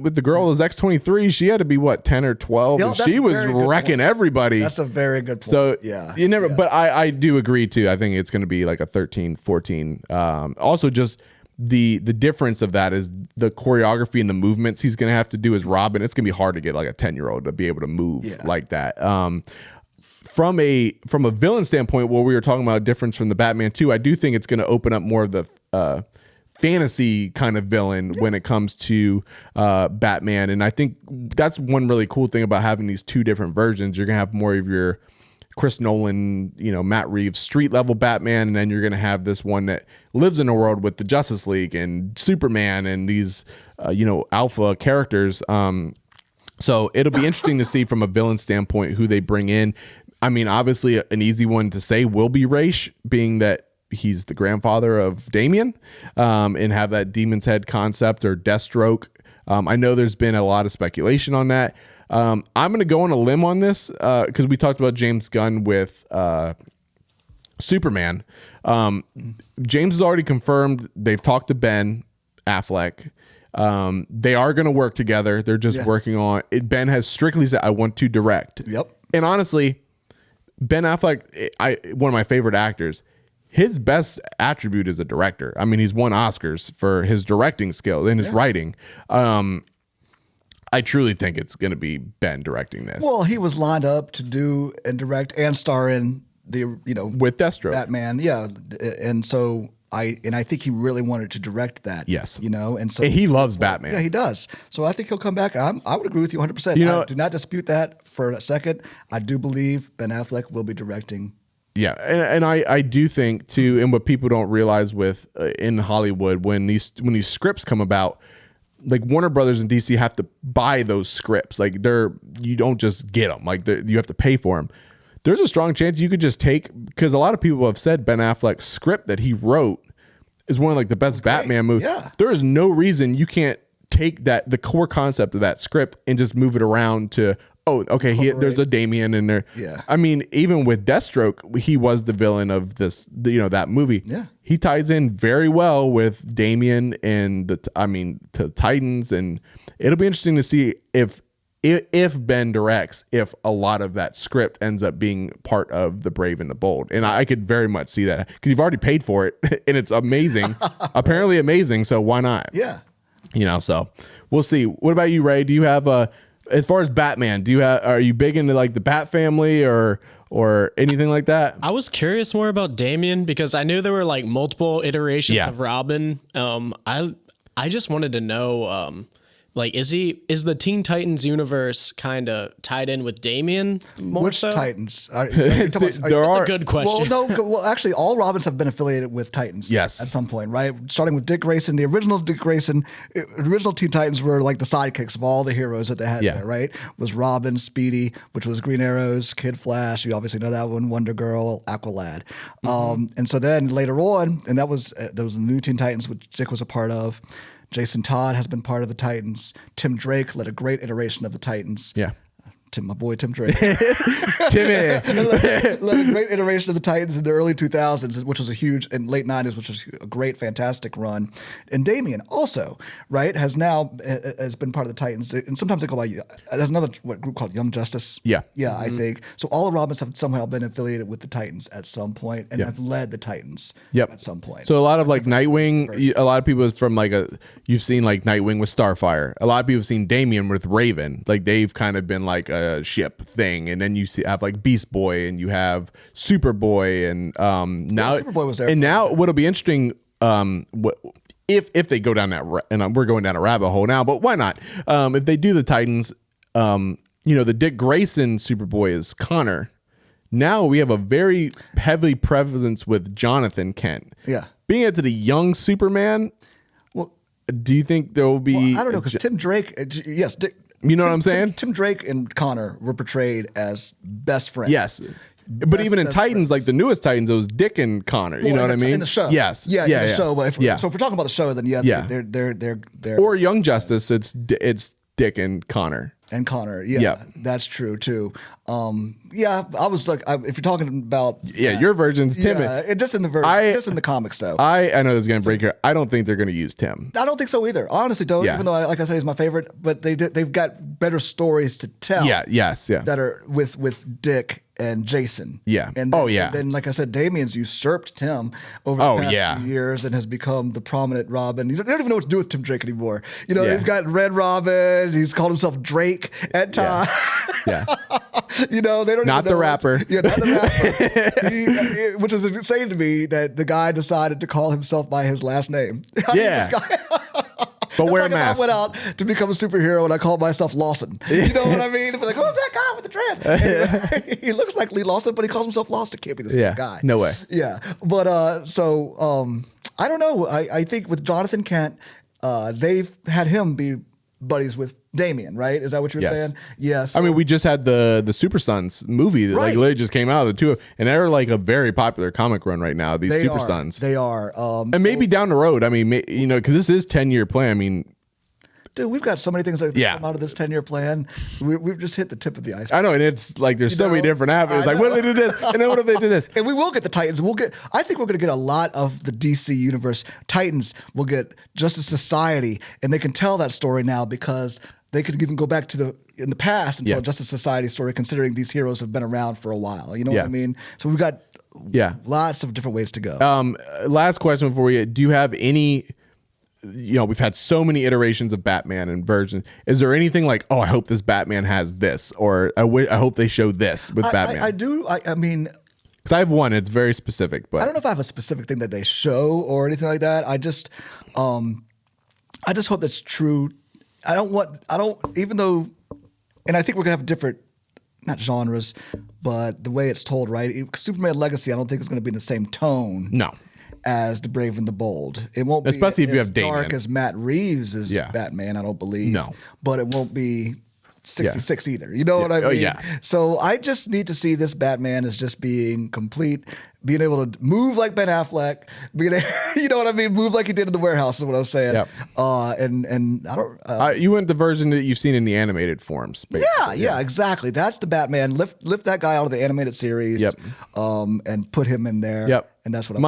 with the girl who's X-23, she had to be, what, 10 or 12? And she was wrecking everybody. That's a very good point. So, you never, but I do agree, too. I think it's going to be like a 13, 14. Also, just... The difference of that is the choreography and the movements he's going to have to do as Robin. It's going to be hard to get like a 10-year-old to be able to move like that. From a villain standpoint, where we were talking about a difference from the Batman 2, I do think it's going to open up more of the fantasy kind of villain when it comes to Batman. And I think that's one really cool thing about having these two different versions. You're going to have more of your Chris Nolan, you know, Matt Reeves street level Batman, and then you're going to have this one that lives in a world with the Justice League and Superman and these you know, alpha characters. So it'll be interesting to see from a villain standpoint who they bring in. I mean, obviously an easy one to say will be Ra's, being that he's the grandfather of Damian, and have that Demon's Head concept, or Deathstroke. I know there's been a lot of speculation on that. I'm going to go on a limb on this because we talked about James Gunn with Superman. James has already confirmed they've talked to Ben Affleck. They are going to work together. They're just working on it. Ben has strictly said, I want to direct. Yep. And honestly, Ben Affleck, one of my favorite actors, his best attribute is a director. I mean, he's won Oscars for his directing skills and his writing. I truly think it's going to be Ben directing this. Well, he was lined up to do and direct and star in the, you know, with Deathstroke, Batman. Yeah. And so I think he really wanted to direct that. Yes. You know, and so he loves Batman. Yeah, he does. So I think he'll come back. I would agree with you 100%. You know, I do not dispute that for a second. I do believe Ben Affleck will be directing. Yeah, and I do think too, and what people don't realize with in Hollywood, when these scripts come about, like Warner Brothers and DC have to buy those scripts. Like you don't just get them. Like you have to pay for them. There's a strong chance you could just take, because a lot of people have said Ben Affleck's script that he wrote is one of like the best Batman movies. Yeah. There is no reason you can't take the core concept of that script and just move it around to, oh, okay, there's a Damian in there. Yeah. I mean, even with Deathstroke, he was the villain of that movie. Yeah. He ties in very well with Damian and to Titans, and it'll be interesting to see if Ben directs, if a lot of that script ends up being part of The Brave and the Bold. And I could very much see that, because you've already paid for it and it's amazing, apparently amazing. So why not? Yeah. You know, so we'll see. What about you, Ray? Do you have as far as Batman, are you big into like the Bat family or anything like that? I was curious more about Damian because I knew there were like multiple iterations of Robin. I just wanted to know, like, is the Teen Titans universe kind of tied in with Damian more? Which so? Titans? That's a good question. Well, actually, all Robins have been affiliated with Titans. Yes. At some point, right? Starting with Dick Grayson, the original Dick Grayson, original Teen Titans were like the sidekicks of all the heroes that they had there, right? Was Robin, Speedy, which was Green Arrows, Kid Flash. You obviously know that one. Wonder Girl, Aqualad. And so then later on, and there was the new Teen Titans, which Dick was a part of. Jason Todd has been part of the Titans. Tim Drake led a great iteration of the Titans. Yeah. My boy Tim Drake. Timmy. led a great iteration of the Titans in the early 2000s, which was a huge, in late 90s, which was a great, fantastic run. And Damian also, right, has been part of the Titans. And sometimes they go by, there's another group called Young Justice. Yeah. Yeah, I think. So all the Robins have somehow been affiliated with the Titans at some point and have led the Titans at some point. So a lot of like Nightwing, a lot of people from you've seen like Nightwing with Starfire. A lot of people have seen Damian with Raven. Like they've kind of been like a ship thing, and then you have like Beast Boy, and you have Superboy, and now Superboy was there. And now what'll be interesting, if they go down that, and we're going down a rabbit hole now, but why not? If they do the Titans, the Dick Grayson Superboy is Connor. Now we have a very heavy presence with Jonathan Kent. Yeah. Being into the young Superman, well, do you think there will be... Well, I don't know, because Tim Drake... Yes, you know what I'm saying? Tim Drake and Connor were portrayed as best friends. Yes. But even in Titans, friends. Like the newest Titans, it was Dick and Connor. You know what I mean? In the show. Yes. Yeah, in the show. But so if we're talking about the show, then they're or Young Justice, it's Dick and Connor. And Connor, that's true too. I was like, if you're talking about your version's Tim. Yeah, just in the version, just in the comics though. I know this is gonna break here. I don't think they're gonna use Tim. I don't think so either. I honestly don't. Even though, like I said, he's my favorite, but they've got better stories to tell. That are with Dick and Jason. Yeah. And then, like I said, Damian's usurped Tim over the past few years and has become the prominent Robin. They don't even know what to do with Tim Drake anymore. He's got Red Robin. He's called himself Drake at times. Yeah. They don't not the rapper. Yeah, not the rapper. Which is insane to me that the guy decided to call himself by his last name. But wear a mask. I went out to become a superhero and I called myself Lawson. You know what I mean? It's like, who's that guy with the dreads? Anyway, he looks like Lee Lawson, but he calls himself Lawson. Can't be the same guy. No way. Yeah. But I don't know. I think with Jonathan Kent, they've had him be buddies with Damian, right? Is that what you're saying? Yes. I mean, we just had the Super Sons movie that like literally just came out of the two, and they're like a very popular comic run right now. These Super Sons, they are, and maybe down the road. I mean, because this is 10-year plan. I mean, dude, we've got so many things that come out of this 10-year plan. We've just hit the tip of the iceberg. I know, and it's like there's so many different avenues. Like, what if they did this? And then what if they did this? And we will get the Titans. I think we're going to get a lot of the DC universe. Titans will get Justice Society, and they can tell that story now because they could even go back to in the past and tell a Justice Society story, considering these heroes have been around for a while. You know what I mean? So we've got lots of different ways to go. Last question before we do you have any? We've had so many iterations of Batman and versions. Is there anything like, oh, I hope this Batman has this, or I hope they show this with Batman? I do. I mean, because I have one. It's very specific, but I don't know if I have a specific thing that they show or anything like that. I just hope that's true. Even though, and I think we're gonna have different, not genres, but the way it's told, right? Superman Legacy, I don't think it's gonna be in the same tone. No. As the Brave and the Bold. It won't be especially if you have dark Damian. as Matt Reeves is Batman, I don't believe. No. But it won't be 66 either. You know what I mean? Oh, yeah. So I just need to see this Batman as just being complete, being able to move like Ben Affleck, you know what I mean? Move like he did in The Warehouse is what I was saying. Yep. And I don't... you went the version that you've seen in the animated forms. Yeah, exactly. That's the Batman. Lift that guy out of the animated series and put him in there. Yep. And that's what I'm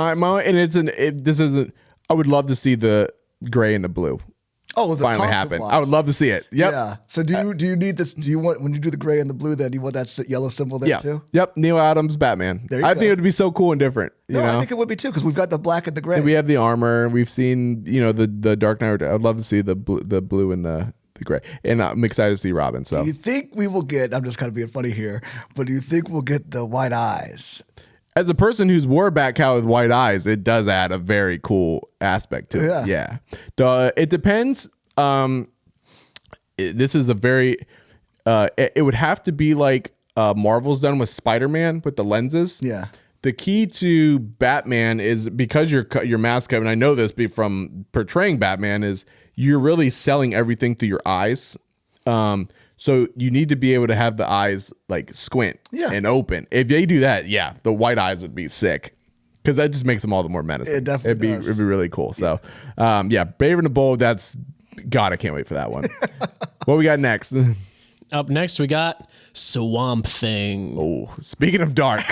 I would love to see the gray and the blue. Oh, the finally happened. I would love to see it. Yep. Yeah. So do you need this? Do you want, when you do the gray and the blue, then you want that yellow symbol there too? Yep. Neil Adams Batman. I think it would be so cool and different. I think it would be too, because we've got the black and the gray. And we have the armor. We've seen the Dark Knight. I'd love to see the blue and the gray. And I'm excited to see Robin. So do you think we will get? I'm just kind of being funny here, but do you think we'll get the white eyes? As a person who's wore a Batcowl with white eyes, it does add a very cool aspect to it. Yeah. It depends. This is a very it would have to be like Marvel's done with Spider-Man with the lenses. Yeah. The key to Batman is, because your mask, and I know this from portraying Batman, is you're really selling everything through your eyes. So you need to be able to have the eyes like squint and open. If they do that, the white eyes would be sick, because that just makes them all the more menacing. It definitely does. It'd be really cool. So Brave and the Bold, that's... God, I can't wait for that one. What we got next? Up next, we got Swamp Thing. Oh, speaking of dark,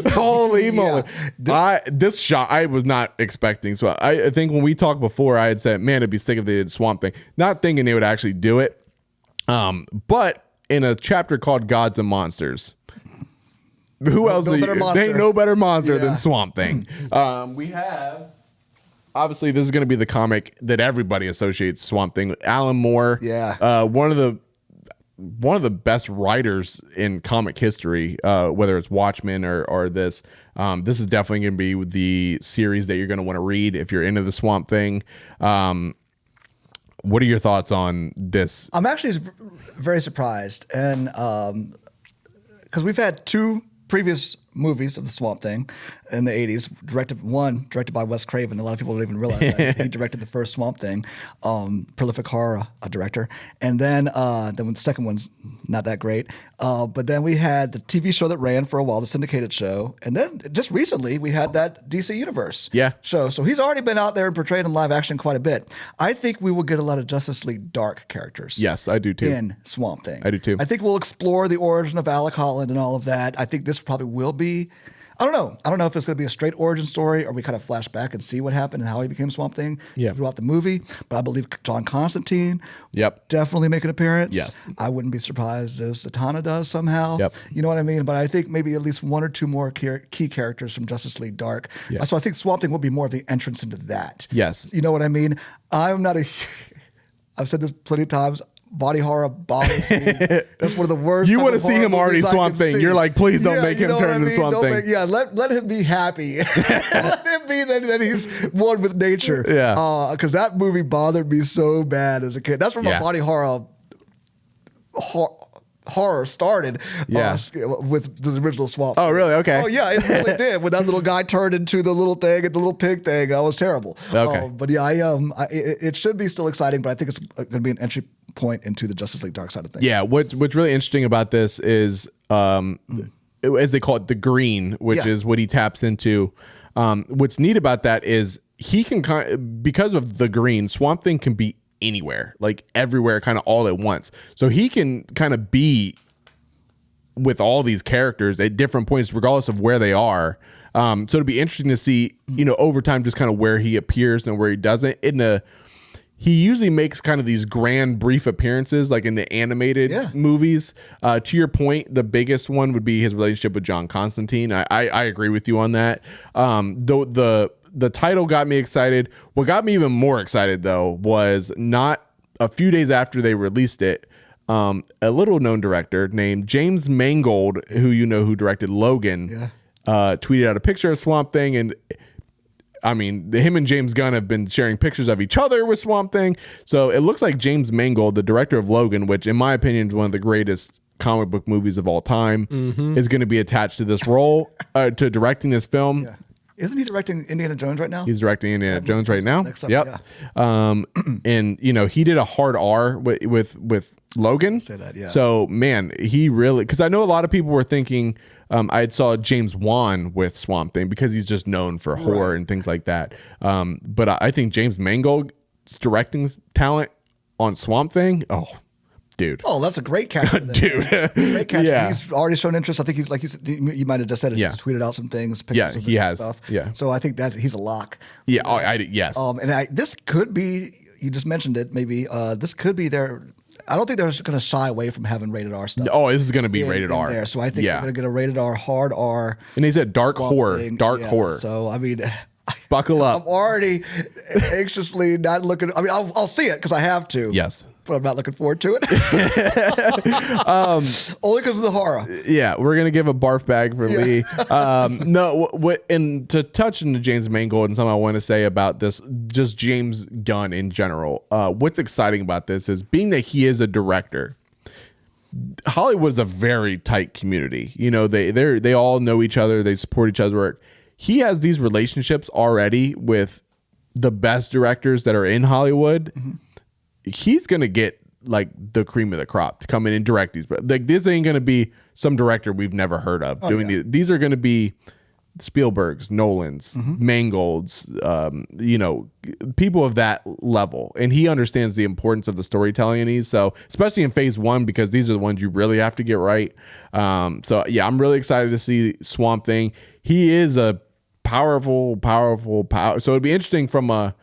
holy moly! This shot I was not expecting. So I think when we talked before, I had said, "Man, it'd be sick if they did Swamp Thing." Not thinking they would actually do it. But in a chapter called Gods and Monsters, who else? They ain't no better monster than Swamp Thing. We have. Obviously, this is going to be the comic that everybody associates Swamp Thing with. Alan Moore. Yeah. One of the one of the best writers in comic history, whether it's Watchmen or this. This is definitely going to be the series that you're going to want to read if you're into the Swamp Thing. What are your thoughts on this? I'm actually very surprised, and because we've had 2 previous movies of the Swamp Thing in the 80s, directed by Wes Craven. A lot of people don't even realize that. He directed the first Swamp Thing, prolific horror director. And then the second one's not that great. But then we had the TV show that ran for a while, the syndicated show. And then just recently we had that DC Universe show. So he's already been out there and portrayed in live action quite a bit. I think we will get a lot of Justice League Dark characters. Yes, I do too. In Swamp Thing. I do too. I think we'll explore the origin of Alec Holland and all of that. I think this probably will be. I don't know if it's going to be a straight origin story or we kind of flash back and see what happened and how he became Swamp Thing throughout the movie. But I believe John Constantine definitely make an appearance. Yes. I wouldn't be surprised if Zatanna does somehow. Yep. You know what I mean? But I think maybe at least 1 or 2 more key characters from Justice League Dark. Yeah. So I think Swamp Thing will be more of the entrance into that. Yes. You know what I mean? I'm not I've said this plenty of times. Body horror bothers me. That's one of the worst. You want to see him already Swamp Thing. You're like, please don't make him turn into Swamp Thing. Let him be happy. Let him be that he's one with nature. Yeah. Because that movie bothered me so bad as a kid. That's where my body horror started with the original Swamp Thing. Oh, really? Okay. Oh, yeah, it really did. When that little guy turned into the little thing and the little pig thing, I was terrible. Okay. But yeah, it should be still exciting, but I think it's going to be an entry point into the Justice League Dark side of things. Yeah, what's really interesting about this is, as they call it, the green, which is what he taps into. What's neat about that is he can because of the green, Swamp Thing can be anywhere, like everywhere, kind of all at once. So he can kind of be with all these characters at different points, regardless of where they are. So it'll be interesting to see, over time, just kind of where he appears and where he doesn't. He usually makes kind of these grand, brief appearances, like in the animated movies. To your point, the biggest one would be his relationship with John Constantine. I agree with you on that. Though the title got me excited. What got me even more excited, though, was not a few days after they released it, a little known director named James Mangold, who directed Logan, tweeted out a picture of Swamp Thing. And I mean, him and James Gunn have been sharing pictures of each other with Swamp Thing. So it looks like James Mangold, the director of Logan, which in my opinion is one of the greatest comic book movies of all time, is going to be attached to this role, to directing this film. Yeah. Isn't he directing Indiana Jones right now? He's directing Indiana Jones right now. Yep. And he did a hard R with Logan. Say that, yeah. So man, he really, because I know a lot of people were thinking, I saw James Wan with Swamp Thing because he's just known for horror and things like that. But I think James Mangold's directing talent on Swamp Thing, dude. Oh, that's a great catch. Dude. Great catch. Yeah. He's already shown interest. I think he's, like you said, you might have just said it. He's tweeted out some things. Yeah, he has. Stuff. Yeah. So I think that he's a lock. Yeah. Yes. And this could be, you just mentioned it, maybe, this could be their, I don't think they're going to shy away from having rated R stuff. Oh, this is going to be rated R. There. So I think they're going to get a rated R, hard R. And he said dark horror. Horror. So, I mean, buckle up. I'm already anxiously not looking. I mean, I'll see it because I have to. Yes. But I'm not looking forward to it. Only because of the horror. Yeah, we're gonna give a barf bag for Lee. No, and to touch into James Mangold and something I want to say about this, just James Gunn in general. What's exciting about this is being that he is a director. Hollywood is a very tight community. They all know each other. They support each other's work. He has these relationships already with the best directors that are in Hollywood. Mm-hmm. He's gonna get like the cream of the crop to come in and direct these, but like this ain't gonna be some director we've never heard of doing these. These are gonna be Spielberg's, Nolan's, Mangold's, people of that level, and he understands the importance of the storytelling in these. So especially in phase one, because these are the ones you really have to get right. So yeah, I'm really excited to see Swamp Thing. He is a powerful. So it'd be interesting from a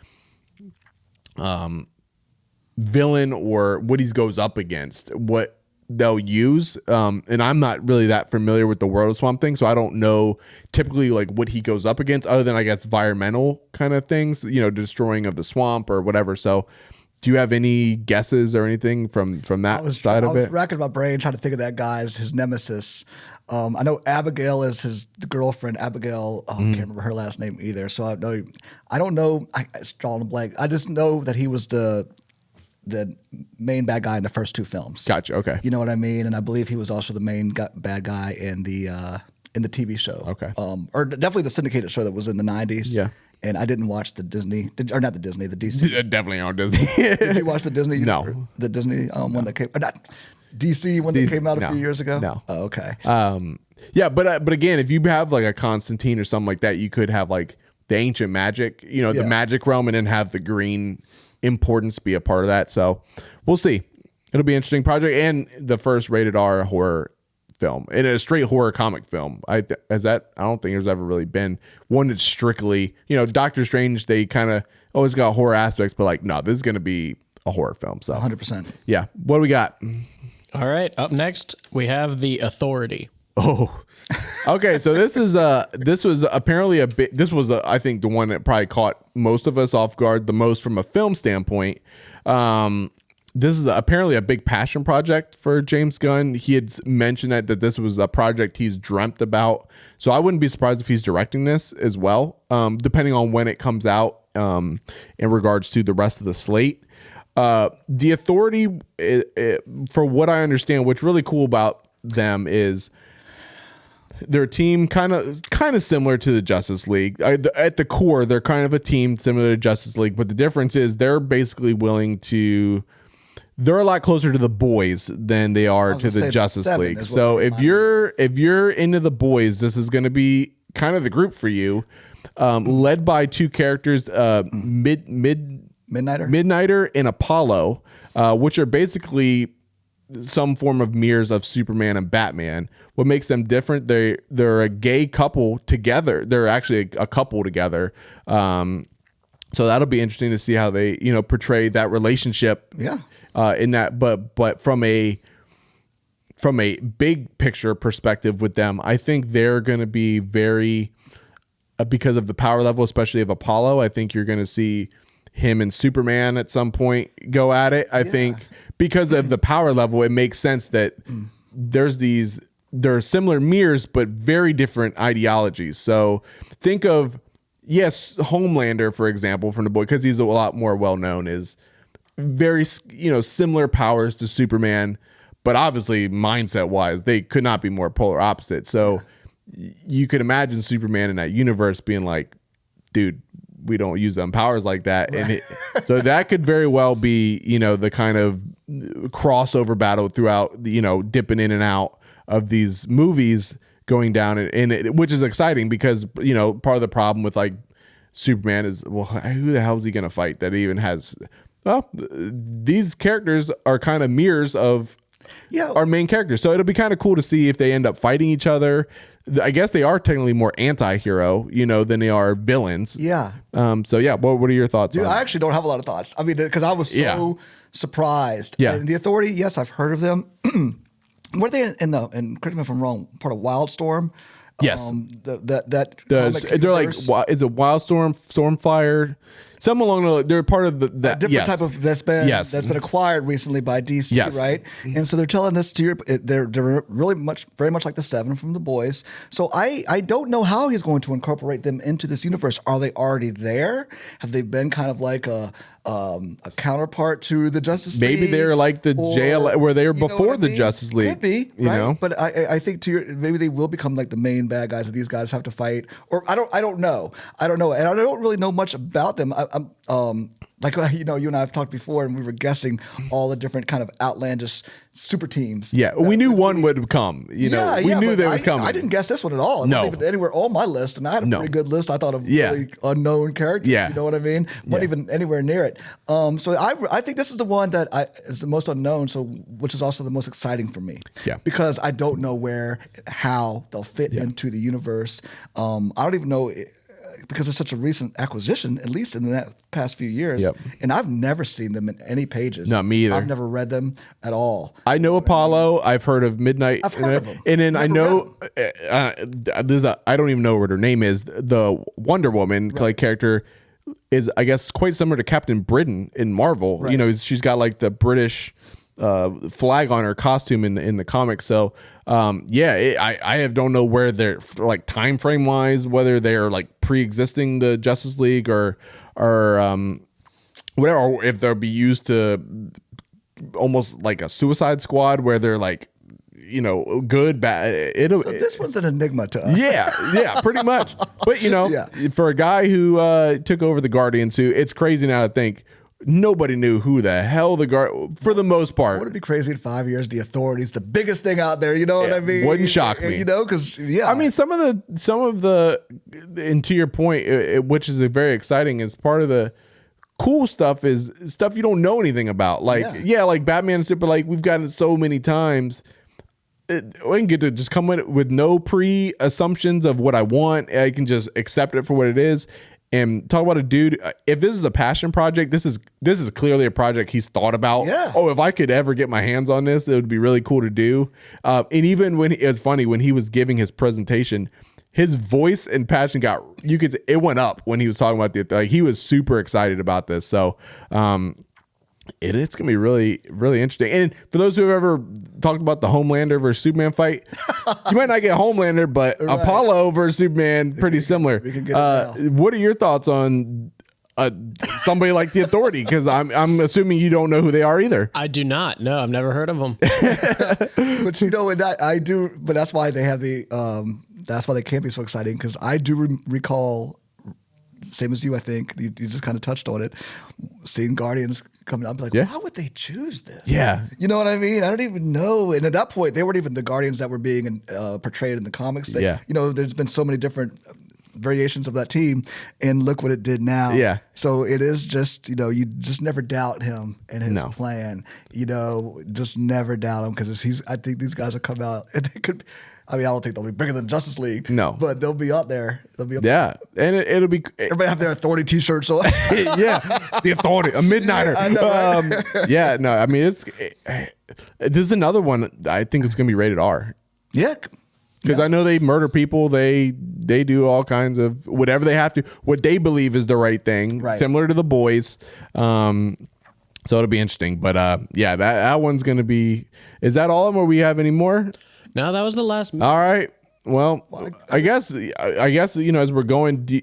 villain or what he goes up against, what they'll use. And I'm not really that familiar with the world of Swamp Thing, so I don't know typically like what he goes up against other than I guess environmental kind of things, destroying of the swamp or whatever. So Do you have any guesses or anything from that side of it? I was racking my brain trying to think of that guy as his nemesis. I know Abigail is the girlfriend. Abigail, I can't remember her last name either. So I don't know. It's drawing a blank. I just know that he was the main bad guy in the first 2 films. Gotcha. Okay. You know what I mean? And I believe he was also the main bad guy in the TV show. Okay. Or definitely the syndicated show that was in the 90s. Yeah. And I didn't watch the Disney, not the Disney, the DC. Definitely on Disney. Did you watch the Disney? No. The Disney one that came, not DC one that came out a few years ago? No. Oh, okay. Yeah, but again, if you have like a Constantine or something like that, you could have like the ancient magic, the magic realm, and then have the green importance be a part of that. So we'll see. It'll be an interesting project, and the first rated R horror film, and a straight horror comic film. I don't think there's ever really been one that's strictly, Doctor Strange, they kind of always got horror aspects, but like, no, this is going to be a horror film. So 100%. Yeah. What do we got? All right. Up next, we have The Authority. Oh, okay. So this was apparently I think the one that probably caught most of us off guard the most from a film standpoint. This is apparently a big passion project for James Gunn. He had mentioned that this was a project he's dreamt about. So I wouldn't be surprised if he's directing this as well, depending on when it comes out in regards to the rest of the slate. The Authority, for what I understand, what's really cool about them is their team kind of similar to the Justice League. At the core, they're kind of a team similar to Justice League, but the difference is they're basically they're a lot closer to the boys than they are to the Justice League. So if you're into the boys, this is going to be kind of the group for you, led by 2 characters, Midnighter and Apollo, which are basically some form of mirrors of Superman and Batman. What makes them different? They're a gay couple together. They're actually a couple together. So that'll be interesting to see how they, portray that relationship. Yeah. In that, but from a big picture perspective with them, I think they're going to be very, because of the power level, especially of Apollo. I think you're going to see him and Superman at some point go at it. I think because of the power level, it makes sense that there are similar mirrors, but very different ideologies. So think of, Homelander, for example, from the boy, because he's a lot more well-known, is very, similar powers to Superman, but obviously mindset-wise, they could not be more polar opposite. So you could imagine Superman in that universe being like, dude, we don't use them powers like that. Right. And so that could very well be, the kind of crossover battle throughout, dipping in and out of these movies going down, which is exciting because, part of the problem with like Superman is, well, who the hell is he going to fight that even has, these characters are kind of mirrors of our main characters. So it'll be kind of cool to see if they end up fighting each other. I guess they are technically more anti-hero, than they are villains. Yeah. What are your thoughts? Dude, I actually don't have a lot of thoughts. I mean, because I was so surprised. Yeah. And the Authority, yes, I've heard of them. Were they and correct me if I'm wrong, part of Wildstorm? Yes. They're like, is it Wildstorm, Stormfire? Some along the, they're part of the different type of that's been acquired recently by DC, right? And so they're telling this to they're really very much like the 7 from The Boys. So I don't know how he's going to incorporate them into this universe. Are they already there? Have they been kind of like a counterpart to the Justice League? Maybe they're like the JL where they were before the Justice League. Could be, right? But I think maybe they will become like the main bad guys that these guys have to fight. Or I don't know, and I don't really know much about them. Like you and I have talked before, and we were guessing all the different kind of outlandish super teams. Yeah, we knew one would come. We knew they was coming. I didn't guess this one at all. It wasn't even anywhere on my list, and I had a pretty good list. I thought of really unknown characters. Yeah. You know what I mean? Wasn't even anywhere near it. So I think this is the one that is the most unknown. So which is also the most exciting for me. Yeah. Because I don't know how they'll fit into the universe. I don't even know. Because it's such a recent acquisition, at least in the past few years. Yep. And I've never seen them in any pages. Not me either. I've never read them at all. I know Apollo. I've heard of Midnight. I've heard of them. And then I know, I don't even know what her name is. The Wonder Woman like character. is, I guess, quite similar to Captain Britain in Marvel. Right. You know, she's got like the British flag on her costume in the comics. So I don't know where they're like time frame wise, whether they're like pre-existing the Justice League or whatever, or if they'll be used to almost like a Suicide Squad where they're like, you know, good, bad. So this one's an enigma to us. Yeah, pretty much. But, you know, for a guy who took over the Guardian suit, it's crazy now to think nobody knew who the hell for the most part. Would it be crazy in 5 years? The Authority's the biggest thing out there. You know what I mean? Wouldn't shock me. You know, because I mean, some of the, and to your point, which is very exciting, is part of the cool stuff is stuff you don't know anything about. Like, like Batman and Super, like we've gotten it so many times. I can get to just come in with no pre-assumptions of what I want. I can just accept it for what it is. And talk about a dude. If this is a passion project, this is clearly a project he's thought about. Yeah. Oh, if I could ever get my hands on this, it would be really cool to do. And even when it's funny when he was giving his presentation, his voice and passion it went up when he was talking about he was super excited about this. So, it's gonna be really, really interesting. And for those who have ever talked about the Homelander versus Superman fight, you might not get Homelander, but right. Apollo versus Superman, pretty similar. We can get it what are your thoughts on somebody like the Authority? Because I'm assuming you don't know who they are either. I do not. No, I've never heard of them. But you know, I do. But that's why they have the. That's why they can't be so exciting, because I do recall. Same as you, I think. You just kind of touched on it. Seeing Guardians coming up, like, why would they choose this? Yeah. You know what I mean? I don't even know. And at that point, they weren't even the Guardians that were being portrayed in the comics. You know, there's been so many different variations of that team, and look what it did now. Yeah. So it is just, you know, you just never doubt him and his plan. You know, just never doubt him, because I think these guys will come out and they could. I mean, I don't think they'll be bigger than Justice League. No. But they'll be up there. They'll be up there. And it'll be... Everybody have their Authority t-shirts on. The Authority. A Midnighter. I know, right? No, I mean, this is another one I think it's going to be rated R. Yeah. Because I know they murder people. They do all kinds of... Whatever they have to... What they believe is the right thing. Right. Similar to The Boys. So it'll be interesting. But that one's going to be... Is that all of them, or we have any more? No, that was the last movie. All right. Well, I guess, you know, as we're going,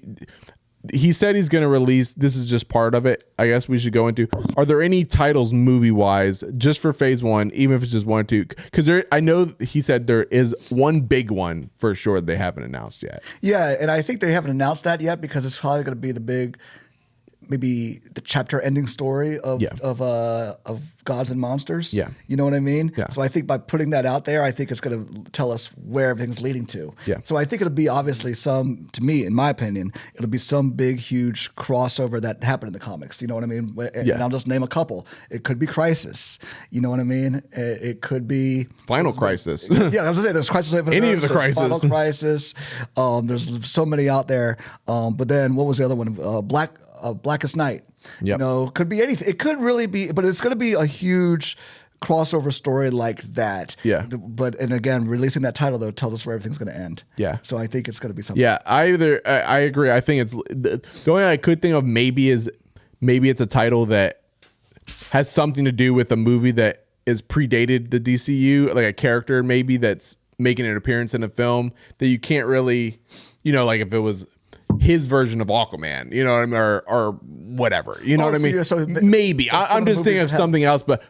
he said he's going to release, this is just part of it. I guess we should go into, are there any titles movie wise just for phase one, even if it's just 1 or 2? Because I know he said there is one big one for sure they haven't announced yet. Yeah. And I think they haven't announced that yet, because it's probably going to be the big, maybe the chapter ending story of Gods and Monsters. Yeah. You know what I mean? Yeah. So I think by putting that out there, I think it's going to tell us where everything's leading to. Yeah. So I think it'll be obviously to me, in my opinion, it'll be some big, huge crossover that happened in the comics. You know what I mean? And I'll just name a couple. It could be Crisis. You know what I mean? It could be Final Crisis. Yeah, I was going to say there's Crisis. Any of the Crisis. Final Crisis. There's so many out there. But then what was the other one? Blackest Night. Yep. You know, could be anything. It could really be, but it's going to be a huge crossover story like that. Yeah. And again, releasing that title though tells us where everything's going to end. Yeah. So I think it's going to be something. Yeah. I agree. I think it's the only thing I could think of maybe it's a title that has something to do with a movie that is predated the DCU, like a character maybe that's making an appearance in a film that you can't really, you know, like if it was his version of Aquaman, you know what I mean, or whatever, you know what I mean? So maybe I'm just thinking of something else, but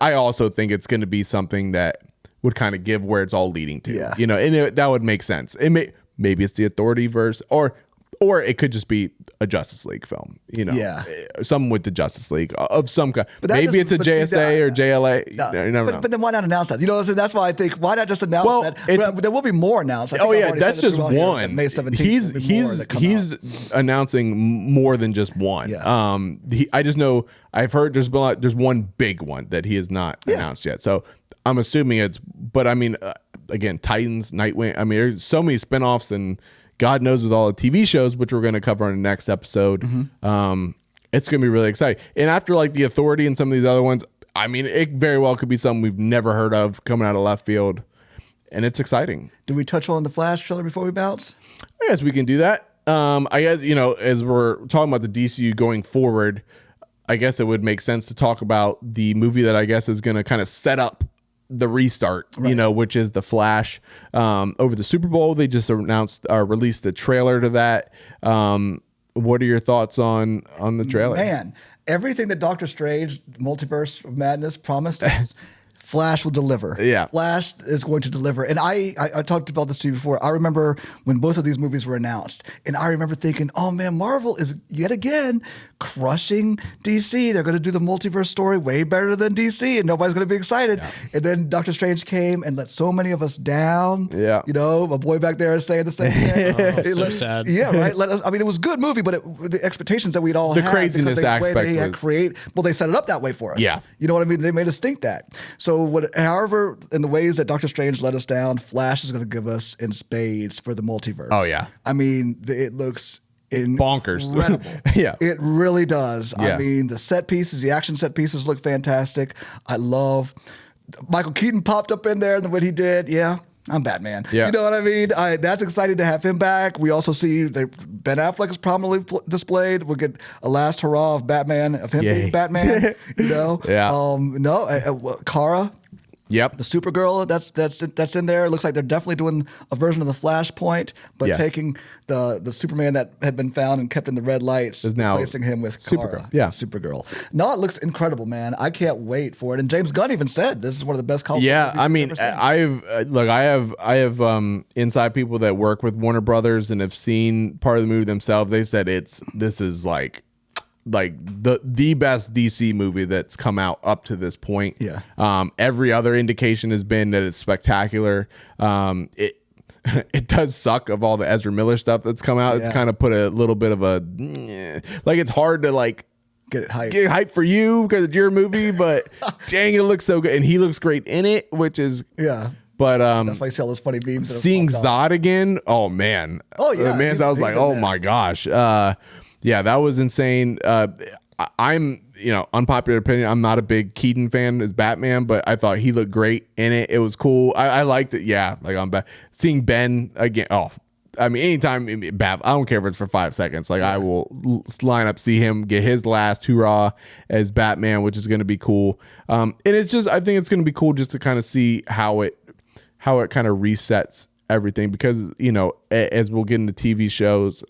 I also think it's going to be something that would kind of give where it's all leading to, you know, and that would make sense. Maybe it's the Authority verse, or it could just be a Justice League film, you know, something with the Justice League of some kind. Maybe it's a JSA or JLA. You never know. But then why not announce that? You know, that's why I think, why not just announce that? There will be more announced. That's just one. May 17th. He's announcing more than just one. Yeah. I just know I've heard there's one big one that he has not announced yet. So I'm assuming but I mean, again, Titans, Nightwing. I mean, there's so many spinoffs and God knows with all the TV shows, which we're going to cover in the next episode. Mm-hmm. It's going to be really exciting. And after like the Authority and some of these other ones, I mean, it very well could be something we've never heard of coming out of left field. And it's exciting. Do we touch on the Flash trailer before we bounce? I guess we can do that. I guess, as we're talking about the DCU going forward, I guess it would make sense to talk about the movie that I guess is going to kind of set up the restart, which is The Flash. Over the Super Bowl, they just released a trailer to that. What are your thoughts on the trailer? Man, everything that Doctor Strange, Multiverse of Madness, promised us, Flash will deliver. Yeah. Flash is going to deliver. And I talked about this to you before. I remember when both of these movies were announced, and I remember thinking, oh man, Marvel is yet again crushing DC. They're going to do the multiverse story way better than DC, and nobody's going to be excited. Yeah. And then Doctor Strange came and let so many of us down. Yeah. My boy back there is saying the same thing. So sad. Yeah, right. It was a good movie, but the expectations that we'd all had. The craziness aspect they set it up that way for us. Yeah. You know what I mean? They made us think that. So however, in the ways that Doctor Strange let us down, Flash is going to give us in spades for the multiverse. Oh, yeah. I mean, it looks bonkers. Incredible. Yeah. It really does. Yeah. I mean, the set pieces, the action set pieces look fantastic. I love Michael Keaton popped up in there and what he did. Yeah. I'm Batman. Yeah. You know what I mean? That's exciting to have him back. We also see Ben Affleck is prominently displayed. We'll get a last hurrah of Batman, of him being Batman. Yeah. Kara. Yep. The Supergirl that's in there. It looks like they're definitely doing a version of the Flashpoint, but taking the Superman that had been found and kept in the red lights, is now replacing him with Supergirl. Kara. Yeah, Supergirl. No, it looks incredible, man. I can't wait for it. And James Gunn even said this is one of the best comic. Yeah, I mean, I have inside people that work with Warner Brothers and have seen part of the movie themselves. They said this is like the best DC movie that's come out up to this point. Yeah. Every other indication has been that it's spectacular. It does suck of all the Ezra Miller stuff that's come out. Yeah. It's kind of put a little bit of a it's hard to get hype for you because it's your movie, but dang, it looks so good, and he looks great in it, which is But that's why you see all those funny memes. Seeing Zod again, oh man, oh yeah, man, I was like, oh my gosh. Yeah, that was insane. I'm, unpopular opinion, I'm not a big Keaton fan as Batman, but I thought he looked great in it. It was cool. I liked it. Yeah, I'm back. Seeing Ben again. Oh, I mean, anytime I don't care if it's for 5 seconds. I will line up, see him get his last hoorah as Batman, which is going to be cool. And it's just, I think it's going to be cool just to kind of see how it kind of resets everything, because as we'll get into TV shows,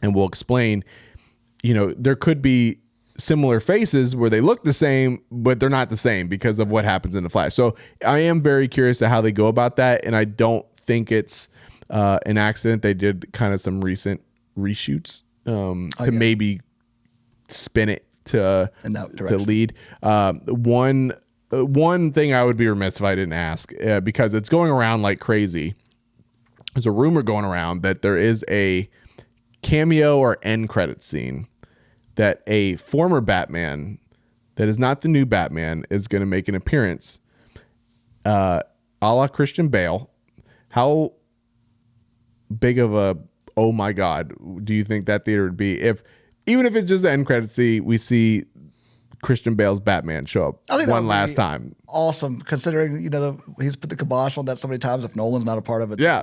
and we'll explain, there could be similar faces where they look the same, but they're not the same because of what happens in the Flash. So I am very curious to how they go about that. And I don't think it's an accident. They did kind of some recent reshoots to maybe spin it to lead. One thing I would be remiss if I didn't ask, because it's going around like crazy. There's a rumor going around that there is a cameo or end credit scene that a former Batman that is not the new Batman is going to make an appearance, a la Christian Bale. How big of a oh my god do you think that theater would be even if it's just the end credit scene, we see Christian Bale's Batman show up one last time? Awesome, considering he's put the kibosh on that so many times. If Nolan's not a part of it, yeah,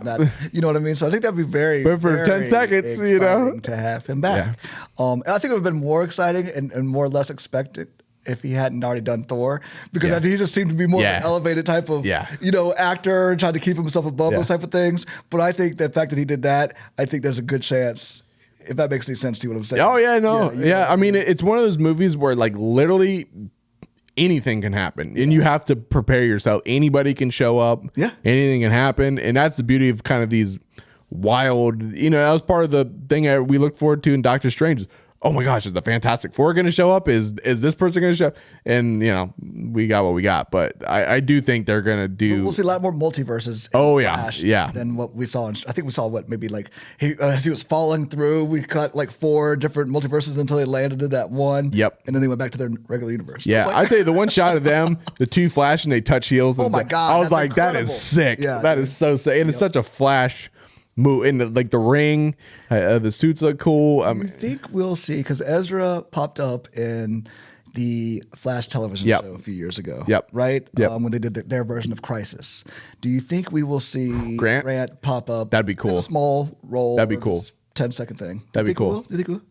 you know what I mean. So I think that'd be very, but for 10 seconds, to have him back. Yeah. I think it would have been more exciting and more or less expected if he hadn't already done Thor, because he just seemed to be more of an elevated type of actor, trying to keep himself above those type of things. But I think the fact that he did that, I think there's a good chance. If that makes any sense to you, what I'm saying. Oh, yeah, no. Yeah, I mean, it's one of those movies where, literally anything can happen. And you have to prepare yourself. Anybody can show up. Yeah. Anything can happen. And that's the beauty of kind of these wild, that was part of the thing that we looked forward to in Doctor Strange. Oh my gosh, is the Fantastic Four going to show up? Is this person going to show up? And, we got what we got. But I do think they're going to do... We'll see a lot more multiverses than what we saw. I think we saw as he was falling through, we cut 4 different multiverses until they landed in that one. Yep. And then they went back to their regular universe. Yeah, I tell you, the one shot of them, the 2 Flash, and they touch heels. Oh my God. I was like, incredible. That is sick. Yeah, that is so sick. And it's such a Flash move in the ring. The suits look cool. I think we'll see, because Ezra popped up in the Flash television show a few years ago. Yep. Right? Yep. When they did their version of Crisis. Do you think we will see Grant pop up? That'd be cool. A small role. That'd be cool. 10-second thing. That'd be cool. Do you think it will?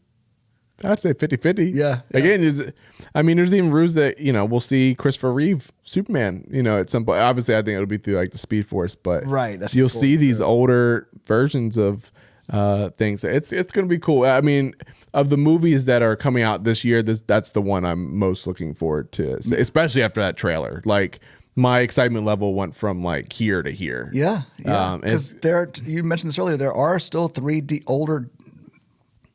I'd say 50-50. Yeah. Again, there's even rumors that, we'll see Christopher Reeve Superman, at some point. Obviously, I think it'll be through like the Speed Force, but right, you'll see these older versions of things. It's going to be cool. I mean, of the movies that are coming out this year, that's the one I'm most looking forward to, especially after that trailer. Like, my excitement level went from like here to here. Yeah. Because you mentioned this earlier, there are still 3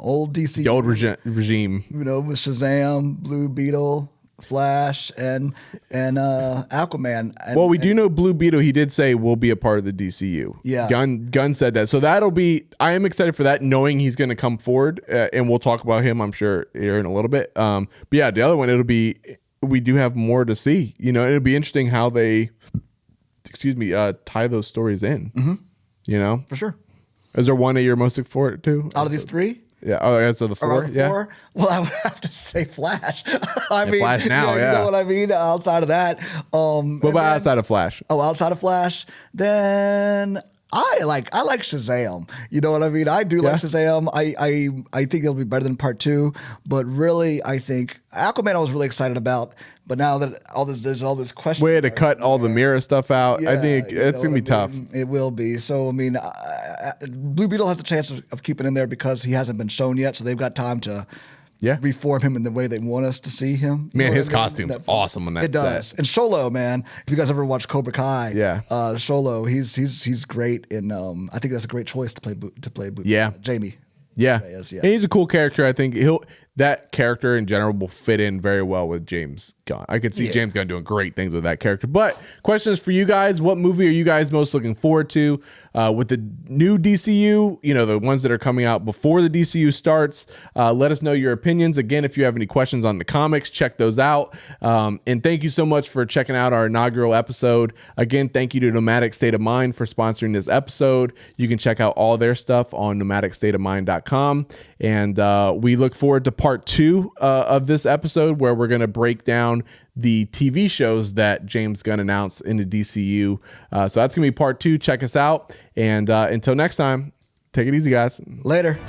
old DC, the old regime, with Shazam, Blue Beetle, Flash, and Aquaman. Well, we do know Blue Beetle. He did say will be a part of the DCU. Yeah, Gunn said that. So that'll be. I am excited for that, knowing he's going to come forward, and we'll talk about him, I'm sure, here in a little bit. But yeah, the other one, it'll be. We do have more to see. It'll be interesting how they, tie those stories in. Mm-hmm. For sure. Is there one that you're most looking forward to out of these 3? Yeah. Oh, yeah. So the 4. Yeah. 4? Well, I would have to say Flash. I mean, Flash now. You know what I mean. Outside of that, what about outside of Flash? Oh, outside of Flash, then I like Shazam. You know what I mean. I do like Shazam. I think it'll be better than Part 2, but really, I think Aquaman I was really excited about. But now that there's all this question, way to cut all the mirror stuff out. I think it's gonna be tough. It will be. So I mean, Blue Beetle has a chance of keeping in there because he hasn't been shown yet. So they've got time to reform him in the way they want us to see him. Man, his costume's awesome on that. It does. Set. And Sholo, man, if you guys ever watch Cobra Kai, Sholo, he's great in. I think that's a great choice to play. Jamie. Yeah. And he's a cool character. I think that character in general will fit in very well with James Gunn. I could see James Gunn doing great things with that character. But questions for you guys: what movie are you guys most looking forward to with the new DCU? The ones that are coming out before the DCU starts. Let us know your opinions. Again, if you have any questions on the comics, check those out. And thank you so much for checking out our inaugural episode. Again, thank you to Nomadic State of Mind for sponsoring this episode. You can check out all their stuff on nomadicstateofmind.com. And we look forward to part 2 of this episode, where we're going to break down the TV shows that James Gunn announced in the DCU. So that's going to be part 2. Check us out. And until next time, take it easy, guys. Later.